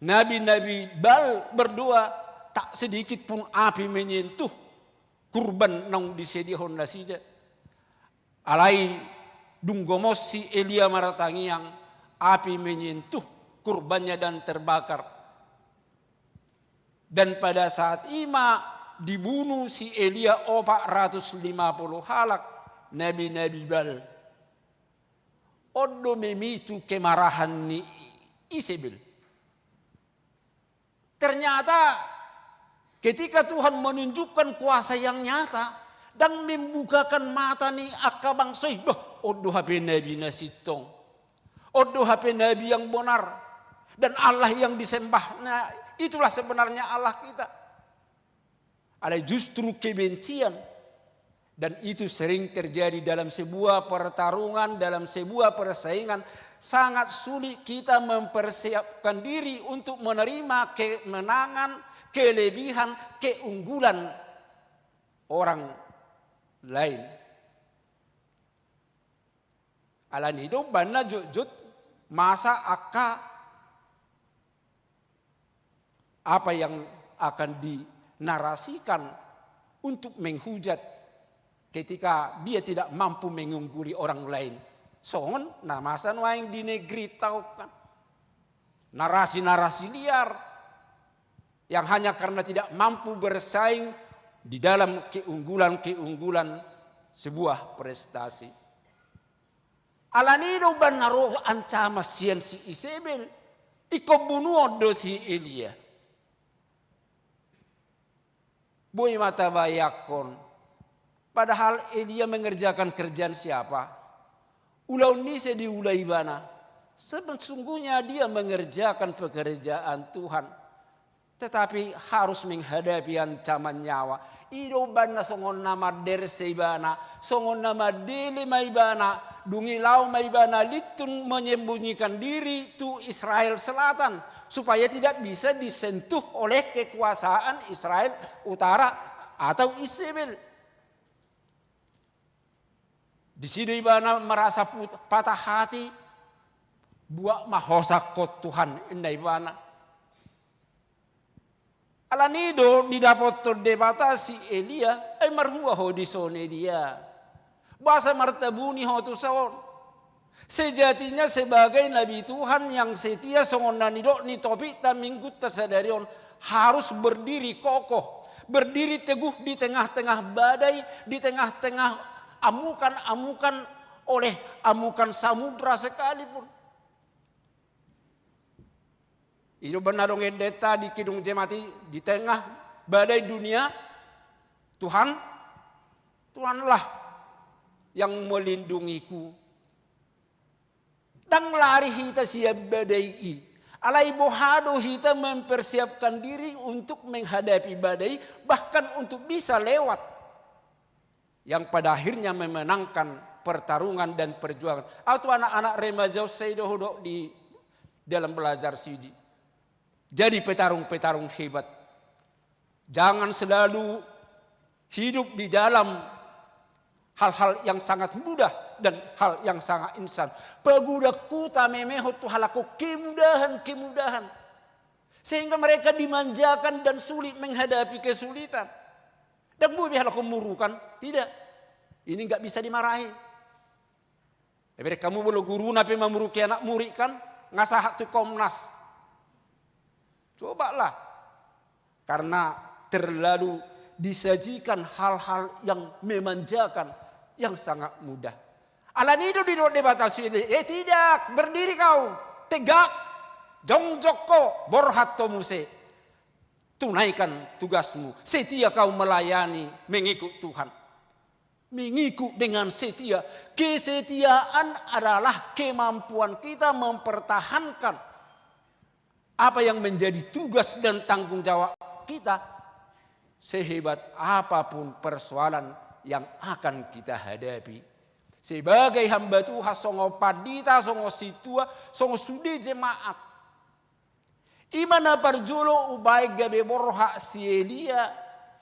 nabi-nabi Baal berdoa, tak sedikit pun api menyentuh kurban nang disediakan nasida. Alai dunggomos si Elia maratangiang, api menyentuh kurbannya dan terbakar. Dan pada saat ima dibunuh si Elia 450 halak nabi-nabi Baal. Odo memicu kemarahan ni Isabel. Ternyata ketika Tuhan menunjukkan kuasa yang nyata dan membukakan mata ni akabang soy, odo HP nabi nasitong. Odo HP nabi yang benar dan Allah yang disembahnya itulah sebenarnya Allah kita. Ada justru kebencian. Dan itu sering terjadi dalam sebuah pertarungan, dalam sebuah persaingan. Sangat sulit kita mempersiapkan diri untuk menerima kemenangan, kelebihan, keunggulan orang lain. Alan hidup bana jujut masa apa yang akan dinarasikan untuk menghujat ketika dia tidak mampu mengungguli orang lain. Songon namasan waing di negeri tahu kan. Narasi-narasi liar yang hanya karena tidak mampu bersaing di dalam keunggulan-keunggulan sebuah prestasi. Alanido banaro ancama sian si Isabel iko bunuh do si Elia. Boy mata bayakon. Padahal Elia mengerjakan kerjaan siapa? Ulau nise di ulai bana. Sesungguhnya dia mengerjakan pekerjaan Tuhan. Tetapi harus menghadapi ancaman nyawa. Ido bana songon nama derse ibana. Songon nama dele maibana. Dungilau maibana litun menyembunyikan diri tu Israel Selatan. Supaya tidak bisa disentuh oleh kekuasaan Israel Utara atau Isabel. Di sini ibana merasa patah hati, buat mahosak kot Tuhan indah ibana. Alanido didapat terdebatasi Elia, marhua ho disone dia. Bahasa martabuni ho tu saon. Sejatinya sebagai nabi Tuhan yang setia songon nanido ni topi dan minggut tasadarion harus berdiri kokoh, berdiri teguh di tengah-tengah badai, di tengah-tengah amukan-amukan oleh amukan samudra sekalipun. Itu benar dong edeta di kidung jemati di tengah badai dunia. Tuhanlah yang melindungiku. Dan lari hita siap badai. Alai bohado hita mempersiapkan diri untuk menghadapi badai, bahkan untuk bisa lewat. Yang pada akhirnya memenangkan pertarungan dan perjuangan. Atau anak-anak remaja seidohodok di dalam belajar sidi. Jadi petarung-petarung hebat. Jangan selalu hidup di dalam hal-hal yang sangat mudah dan hal yang sangat insan. Pagudaku tamemeho tu halaku kemudahan. Sehingga mereka dimanjakan dan sulit menghadapi kesulitan. Dan bu biar aku murukan, tidak. Ini nggak bisa dimarahi. Tapi kamu boleh guru napi memuruki anak murid kan, ngasah tu Komnas. Cobalah, karena terlalu disajikan hal-hal yang memanjakan, yang sangat mudah. Alan itu dibatasi. Tidak, berdiri kau, tegak, jongjoko, borhat tomuse. Tunaikan tugasmu, setia kau melayani, mengikut Tuhan. Mengikut dengan setia. Kesetiaan adalah kemampuan kita mempertahankan apa yang menjadi tugas dan tanggung jawab kita. Sehebat apapun persoalan yang akan kita hadapi. Sebagai hamba Tuhan, songo padita, songo situa, songo sudi jemaat. Imana parjolo ubai gabe borha si Elia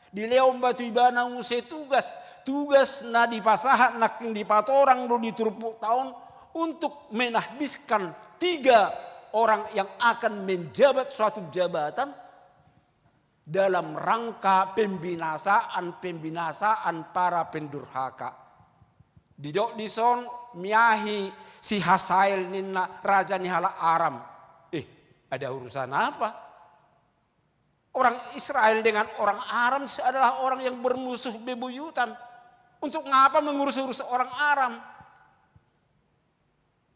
di leom batu ibana use tugas na di pasahat nak di patorang do di turupuk tahun untuk menahbiskan 3 orang yang akan menjabat suatu jabatan dalam rangka pembinasaan para pendurhaka. Didok dison miahi si Hasael ninna raja nihala Aram. Ada urusan apa? Orang Israel dengan orang Aram adalah orang yang bermusuh bebuyutan. Untuk ngapa mengurus-urus orang Aram?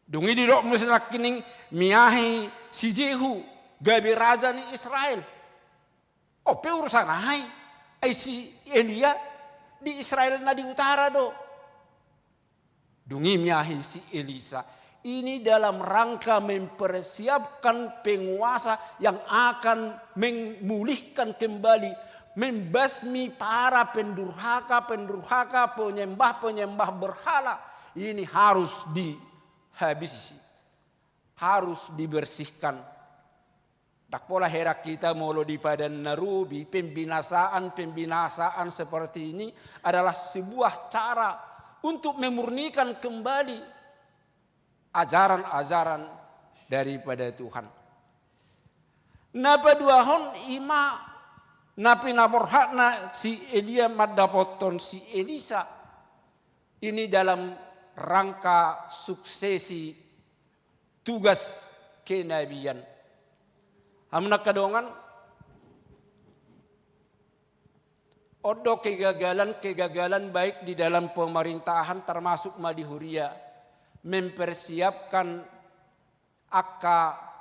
Dungi didok musnak kining miahi si Jehu gabi raja ni Israel. Pe urusan hai. Si Elia di Israel na di utara do. Dungi miahi si Elisa. Ini dalam rangka mempersiapkan penguasa yang akan memulihkan kembali, membasmi para pendurhaka, penyembah berhala. Ini harus dihabisi, harus dibersihkan. Tak pola herak kita molo di Padan Narubi, pembinasaan seperti ini adalah sebuah cara untuk memurnikan kembali ajaran-ajaran daripada Tuhan. Napa duahon ima napi naborhakna si Elia madapoton si Elisa. Ini dalam rangka suksesi tugas kenabian. Hamna kadongan odo kegagalan baik di dalam pemerintahan termasuk Madihuria mempersiapkan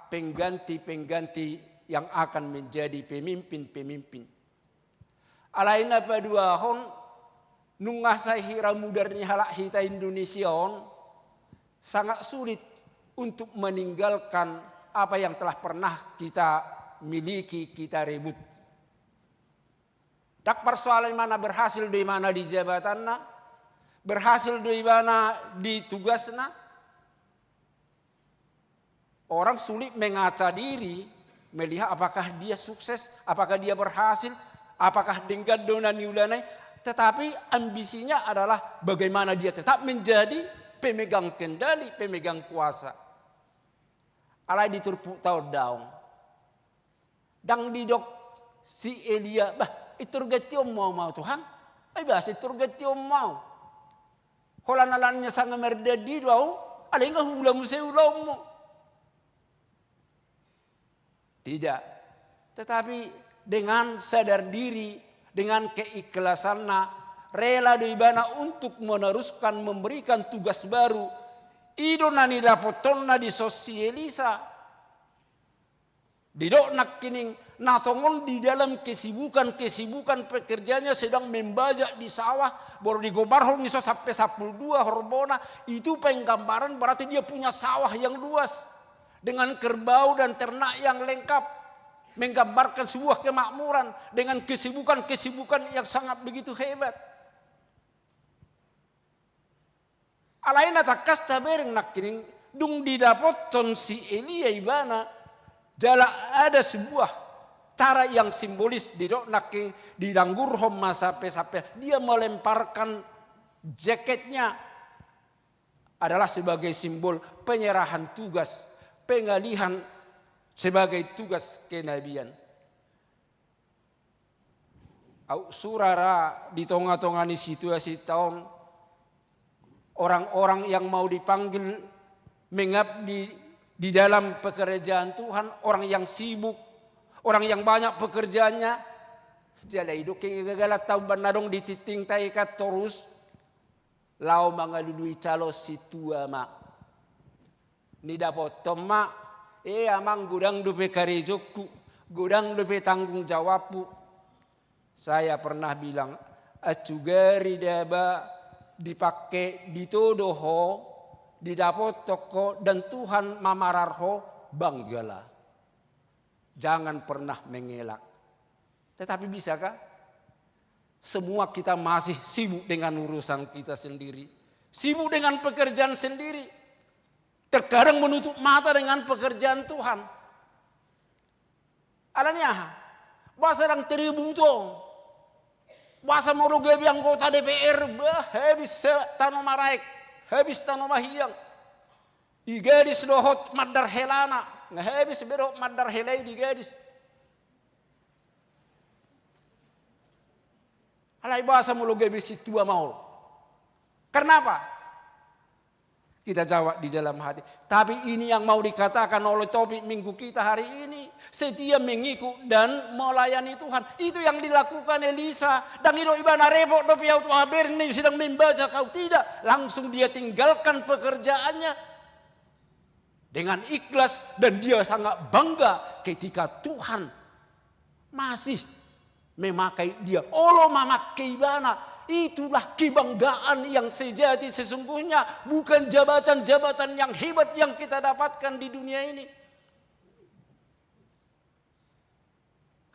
pengganti yang akan menjadi pemimpin. Alaina paduahon nungasai hira mudarnya halak hita Indonesia sangat sulit untuk meninggalkan apa yang telah pernah kita miliki, kita rebut. Tak persoalan mana berhasil di mana di jabatanna, berhasil di mana di tugasnya. Orang sulit mengaca diri, melihat apakah dia sukses, apakah dia berhasil, apakah dengan dona niulanai. Tetapi ambisinya adalah bagaimana dia tetap menjadi pemegang kendali, pemegang kuasa. Alai diturpu tau daun. Dang didok si Elia, iturgati mau Tuhan. Bahasa iturgati mau. Holanalannya sangat merdadi doa, alengah hula museulau mo. Tidak, tetapi dengan sadar diri, dengan keikhlasannya, rela doibana untuk meneruskan memberikan tugas baru. Ido nani dapotonna di sosialisa. Didok nak kining natongon di dalam kesibukan pekerjaannya sedang membajak di sawah, baru digobar miso sampai 12 horbona. Itu penggambaran berarti dia punya sawah yang luas dengan kerbau dan ternak yang lengkap, menggambarkan sebuah kemakmuran dengan kesibukan yang sangat begitu hebat. Alaina takas tabereng nak kining dung didapoton si Elia ibana. Jala ada sebuah cara yang simbolis di doknaking di danggurhom masape-sape. Dia melemparkan jaketnya adalah sebagai simbol penyerahan tugas, pengalihan sebagai tugas kenabian. Surara di tengah-tengah situasi tahun orang-orang yang mau dipanggil mengabdi di dalam pekerjaan Tuhan, orang yang sibuk, orang yang banyak pekerjaannya, jala hidup kegagalan tahu banadong dititing taikat terus, lau mangalului calo situa mak, ni dapat tomak, amang gudang dupe karejoku, gudang dupe tanggung jawabku. Saya pernah bilang, acugari daba dipakai ditodoho. Didapot toko dan Tuhan mamararho banggalah. Jangan pernah mengelak. Tetapi bisakah? Semua kita masih sibuk dengan urusan kita sendiri. Sibuk dengan pekerjaan sendiri. Terkadang menutup mata dengan pekerjaan Tuhan. Alanya, bahasa yang teributo. Bahasa mau gabi anggota DPR, habis tanah maraik. Habis tanah mahiyang. I gadis dohot madar helana. Ngehebis berok madar helai di gadis. Alai bahasa mulu gadis itu maul. Kenapa? Kita jawab di dalam hati. Tapi ini yang mau dikatakan oleh topik minggu kita hari ini. Setia mengikut dan melayani Tuhan. Itu yang dilakukan Elisa. Dan itu ibana repot dopi auto haber ini sedang membaca kau tidak. Langsung dia tinggalkan pekerjaannya. Dengan ikhlas dan dia sangat bangga ketika Tuhan masih memakai dia. Allah memakai ibana. Itulah kebanggaan yang sejati sesungguhnya. Bukan jabatan-jabatan yang hebat yang kita dapatkan di dunia ini.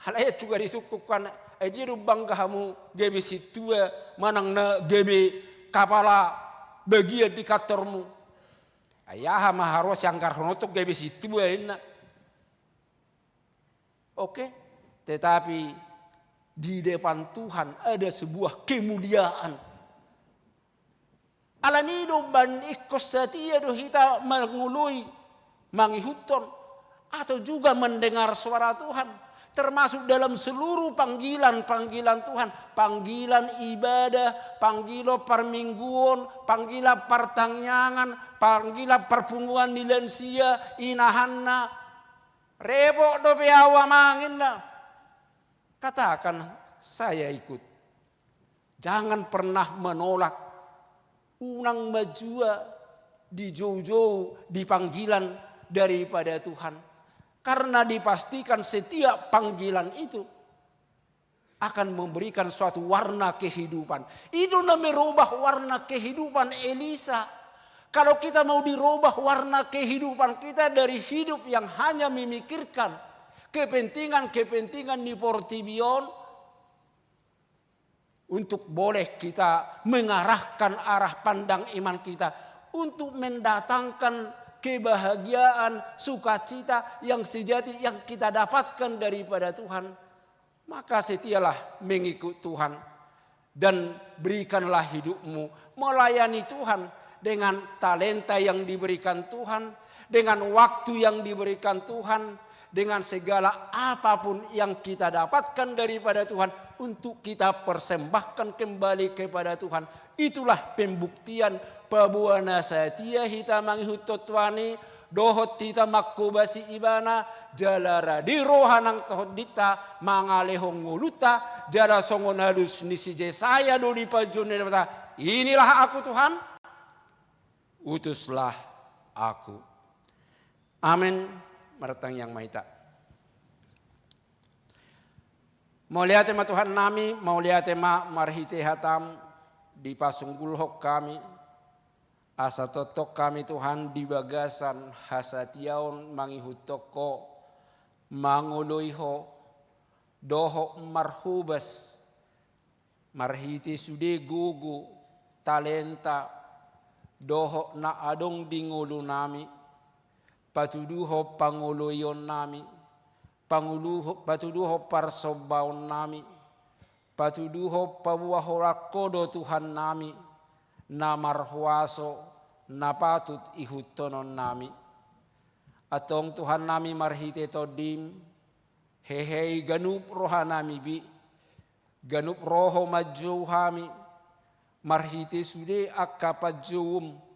Hal ayat juga disukupkan. Dia bangga kamu gebe situa manang na gebe kapala bagian di kantormu. Ayah mah harus yang karhonotok gebe situa ini. Oke, tetapi di depan Tuhan ada sebuah kemuliaan. Alanido ban ikos setia do kita mengului mangihuton atau juga mendengar suara Tuhan, termasuk dalam seluruh panggilan-panggilan Tuhan, panggilan ibadah, panggilan permingguan, panggilan pertangyangan, panggilan perpunguan di lansia, inahanna, repot do piawa manginna. Katakan saya ikut. Jangan pernah menolak unang majua di jauh-jauh di panggilan daripada Tuhan. Karena dipastikan setiap panggilan itu akan memberikan suatu warna kehidupan. Itu merubah warna kehidupan Elisa. Kalau kita mau dirubah warna kehidupan kita dari hidup yang hanya memikirkan kepentingan-kepentingan di Portibion, untuk boleh kita mengarahkan arah pandang iman kita untuk mendatangkan kebahagiaan, sukacita yang sejati yang kita dapatkan daripada Tuhan. Maka setialah mengikut Tuhan dan berikanlah hidupmu melayani Tuhan dengan talenta yang diberikan Tuhan, dengan waktu yang diberikan Tuhan, dengan segala apapun yang kita dapatkan daripada Tuhan untuk kita persembahkan kembali kepada Tuhan. Itulah pembuktian pabuana setia hita mangihutotwani dohot hita makubasi ibana jalara di rohanang tohot dita mangalehong nguluta jara songonadus nisi jesaya doli pajun. Inilah aku Tuhan, utuslah aku. Amin. Maratang yang mahita. Mau lihat tema Tuhan nami, mau lihat tema marhite hatam di pasunggul hok kami, asa totok kami Tuhan di bagasan hasatiaon mangihutoko mangoloiho doho marhubas marhite sude gugu talenta doho na adong dingulu nami. Patuduho panguloyon nami, patuduho parsobaon nami, patuduho pabuahorakodo Tuhan nami, na marhuaso, na patut ihutonon nami. Atong Tuhan nami marhite todim, hehei ganup roha nami bi, ganup roho majuhami, marhite sude akka pajuum,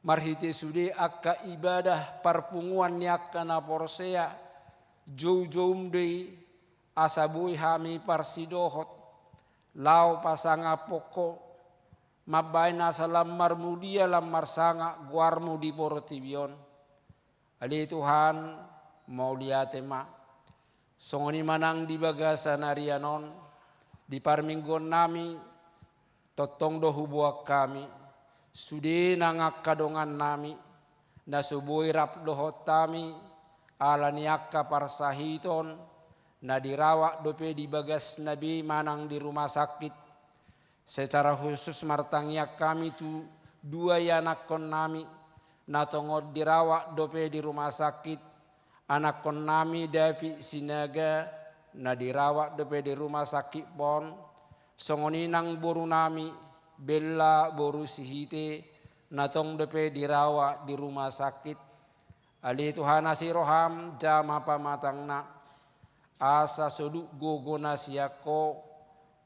marhite sude akka ibadah parpunguan niakka na porsea joum dei asabui hami parsidohot lau pasanga poko mabaina salam marmudia lamar sanga guarmu di Portibion. Ali Tuhan mau liatema songoni manang di bagasan arianon di parminggon nami totong dohu buak kami sude nangak kadongan nami nasubui rap dohot tami ala niakka parsahiton na dirawat dope di bagas nabi manang di rumah sakit. Secara khusus martangnya kami tu dua anak kon nami na tongod dirawat dope di rumah sakit. Anak kon nami Davi Sinaga na dirawat dope di rumah sakit pon. Songoninang boru nami Bella boru sihite natong depe dirawat di rumah sakit. Ali Tuhan asiroham jama pamatangna asa soduk gogona siako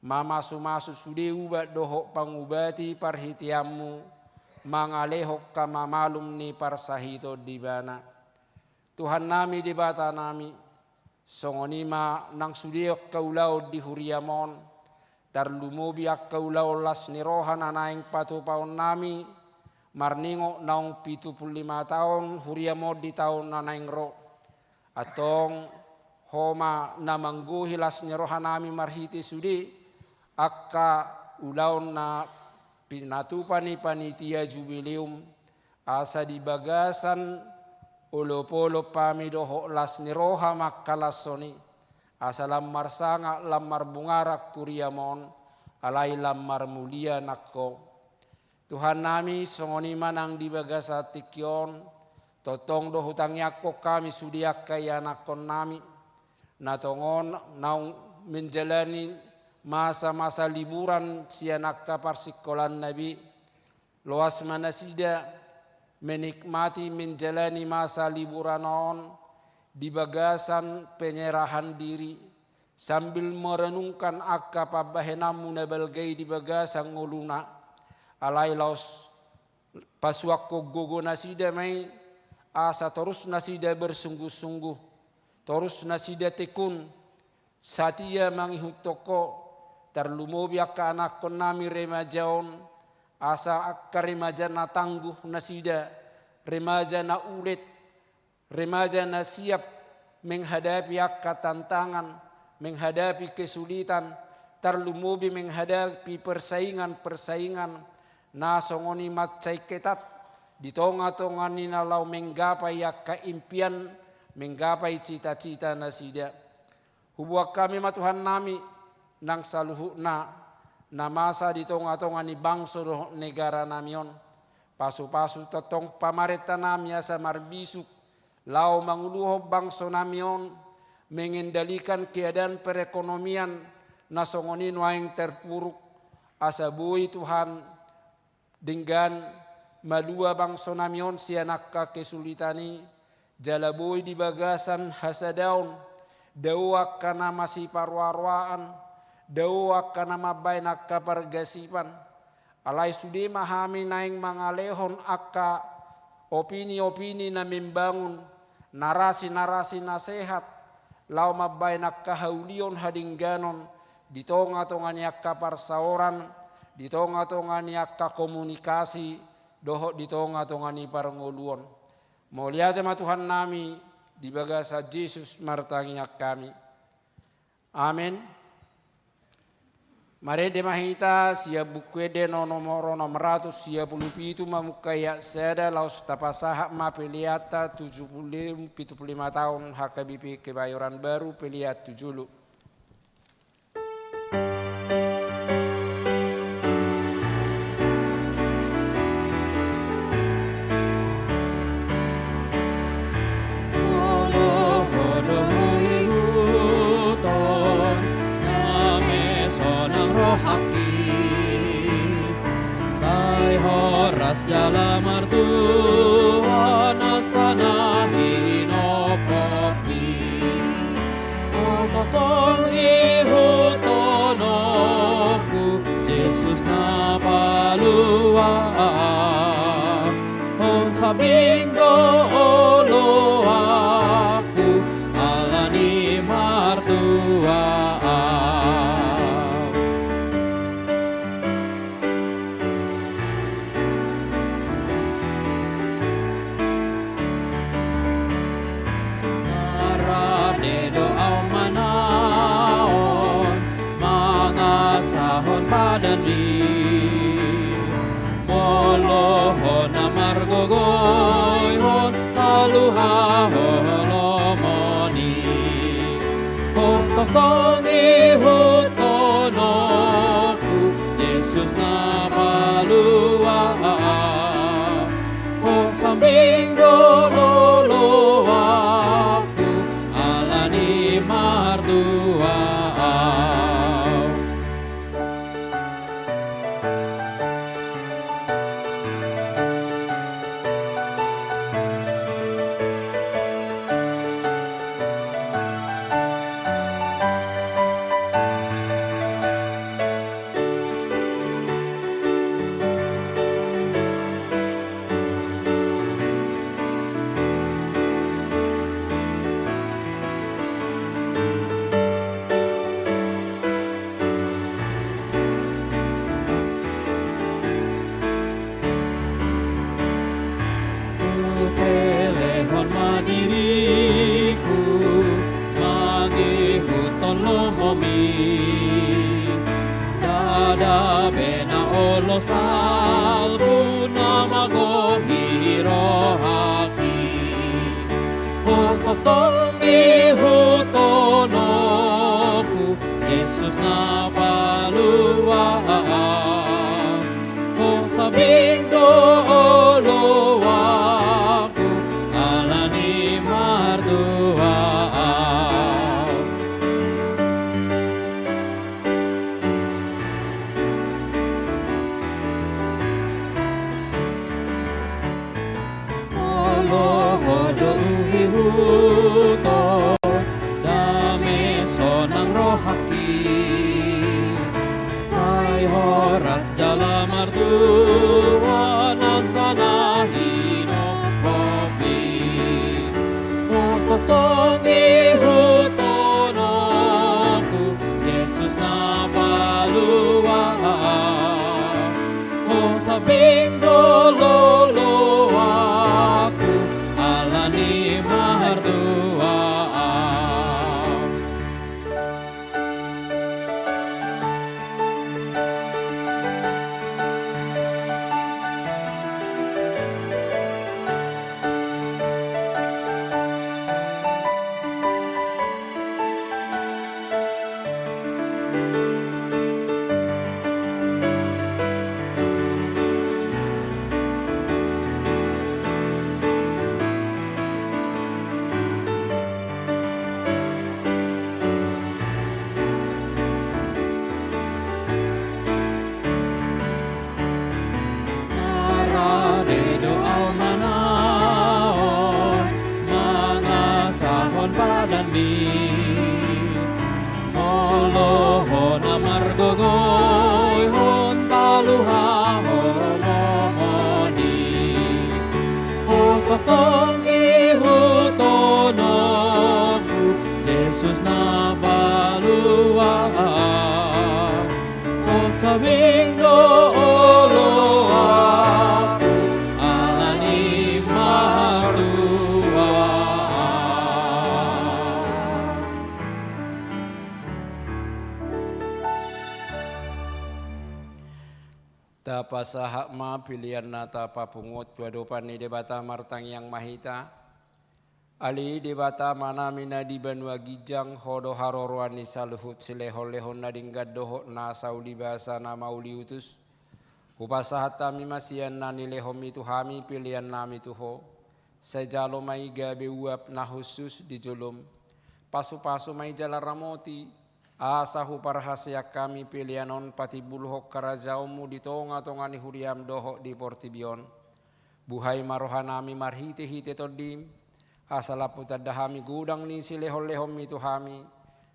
mamasu-masu sudeu ba dohok pangubati parhitiamu mangalehok kama malum ni parsahito di bana. Tuhan nami di bata nami songonima nang sudiok kaulau di huriamon tarlumobi ak kaulau las nirohan anaing patupaon nami marningo naung 75 tahun huriamo di tahun anaing ro atong homa namangguhi las nirohan nami marhiti sudi akka ulaun na pinatupani panitia jubileum asa di bagasan olo-polo pami doho las niroha makkalasoni asa lamar sanga lamar bungarak kuriamon alai lamar mulia nakko. Tuhan nami songoni manang di bagasa tikyon totong do hutang yakko kami sudiak kaya nakon nami natongon naung menjalani masa-masa liburan sianak kaparsikolan nabi loas manasida menikmati menjalani masa liburan on di bagasan penyerahan diri sambil merenungkan akka pabahenamu nabalgai di bagasan nguluna alai laos pasuakko gogo nasida mai asa terus nasida bersungguh-sungguh terus nasida tekun satia mangihut toko terlumobi akka anak konami remajaon asa akka remaja na tangguh nasida remaja na ulet remaja na siap menghadapi akka tantangan menghadapi kesulitan terlumobi menghadapi persaingan na songoni matcai ketat di tonga-tonga ni nalau menggapai akka impian menggapai cita-cita nasida hubuak kami matuhan nami nang saluhuna na masa di tonga-tonga ni bangso doh negara namion pasu-pasu totong pamareta nami asa marbisuk lau manguluho bangso namion mengendalikan keadaan perekonomian nasongoni nuaing terpuruk asa bui Tuhan dengan malua bangso namion sianakka kesulitani jalaboi di bagasan hasadaun dawa kana masih parwarwaan dawa kana mabay nakapargasipan alay sudi mahami naing mangalehon akka opini-opini na membangun narasi-narasi nasehat lau mabay nakahaulion hadingganon di tonga-tonga ni akka parsaoran di tonga-tonga ni akka komunikasi doho di tonga-tonga ni parngoluon moliate matuhan nami di bagasa Yesus martangi kami amin. Mare de mahita sia bukwede no nomoro nomor 117 mamukaya seda laus tapasaha ma peliata 75 tahun HKBP Kebayoran Baru peliat 7. Jala martuan asana hinopokmi otokong ihutonoku Jesus na palua o sabinggo olo aku alani martua Moloho namargogoy hon taluha holomoni Hotokong ihutonoku Jesus na palua O sambing dololo aku alani mardua Olo salbu namago hirohaki Hototongi hutonoku Yesus na palua O sabing dolowaku alani mardua Olohodo uhihuto dame sonang rohaki Sai horas jala mardua nasana hinopopi Ototongi hutonoku Yesus na palua O sabing dololoaku alani mardua Nararedo au manaon mga sahon badanmi Moloho na margogoy hon taluha homomoni Hototongi hutonoku Jesus na palua O sabing dooloaku alani mardua Tapa sahak ma pilihan na tapa pungut wadopan ni debata martang yang mahita. Ali debata mana mina di banua gijang hodo haroroan ni saluhut silehon-lehon na dinggad dohok na sauli bahasa na mauli utus. Upasahat tami masian na nilehom itu hami pilihan nami tuho. Sejalo mai gabe uap na khusus di julum. Pasu-pasu mai jala ramoti. Asahu parahasya kami pilihanon pati bulhok karajaumu di tonga-tongani huriam dohok di portibion. Buhai marohanami marhite-hite todim. Asalapu tadahami gudang ni silehol-lehom itu hami.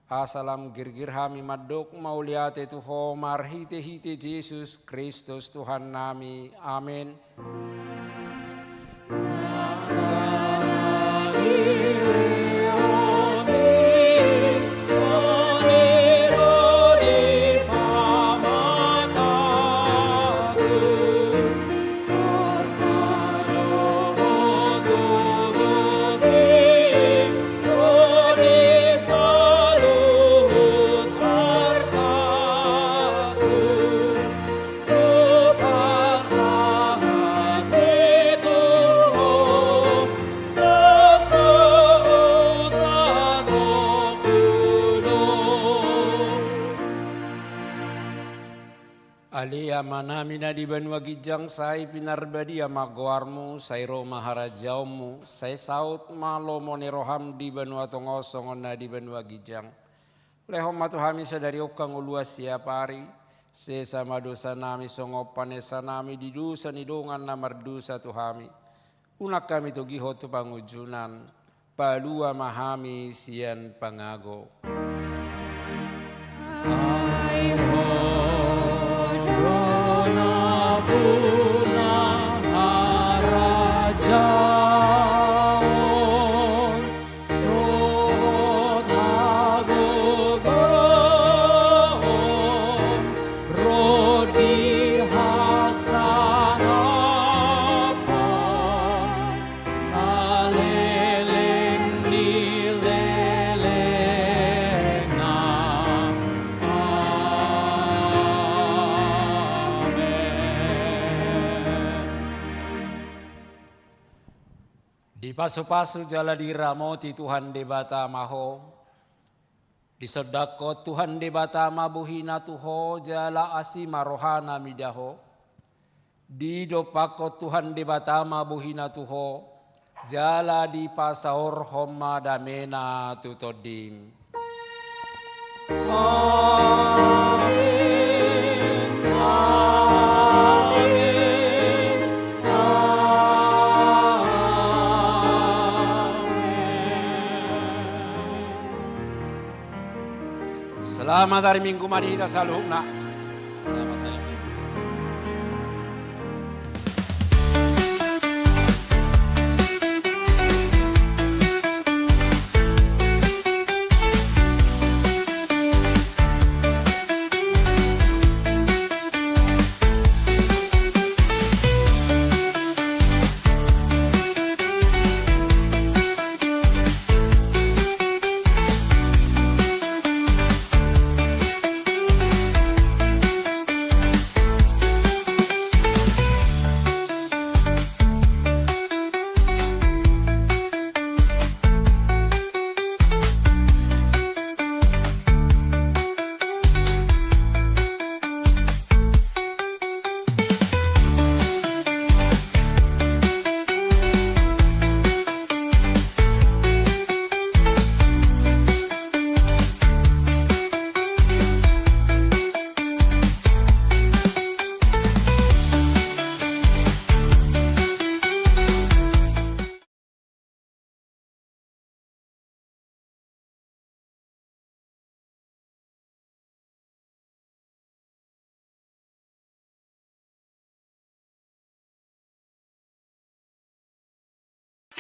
Asalam girgir hami madok mauliate tuho marhite-hite Yesus Kristus Tuhan nami. Amin. Alia manamina di banua gijang sai pinarbadia magoarmu sai ro maharajaumu sai saut malo moneroham di banua tongosongon na di banua gijang. Lehom matuhami sadari ukang ulua siapari sesama dosa nami songopane sanami di dosa nidongan na mardusa tuhami. Unak kami tu giho tu pangujunan palua mahami sian pangago. Amen. Di pasu-pasu jala diramoti Tuhan debata maho. Di sodako Tuhan debata mabuhina tuho jala asima rohana midaho. Di dopako Tuhan debata mabuhina tuho jala di pasaur homa damena tutodim. Selamat hari Minggu mari kita saluhna. Selamat hari Minggu.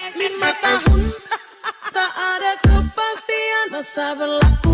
Lima tahun tak ada kepastian masa berlaku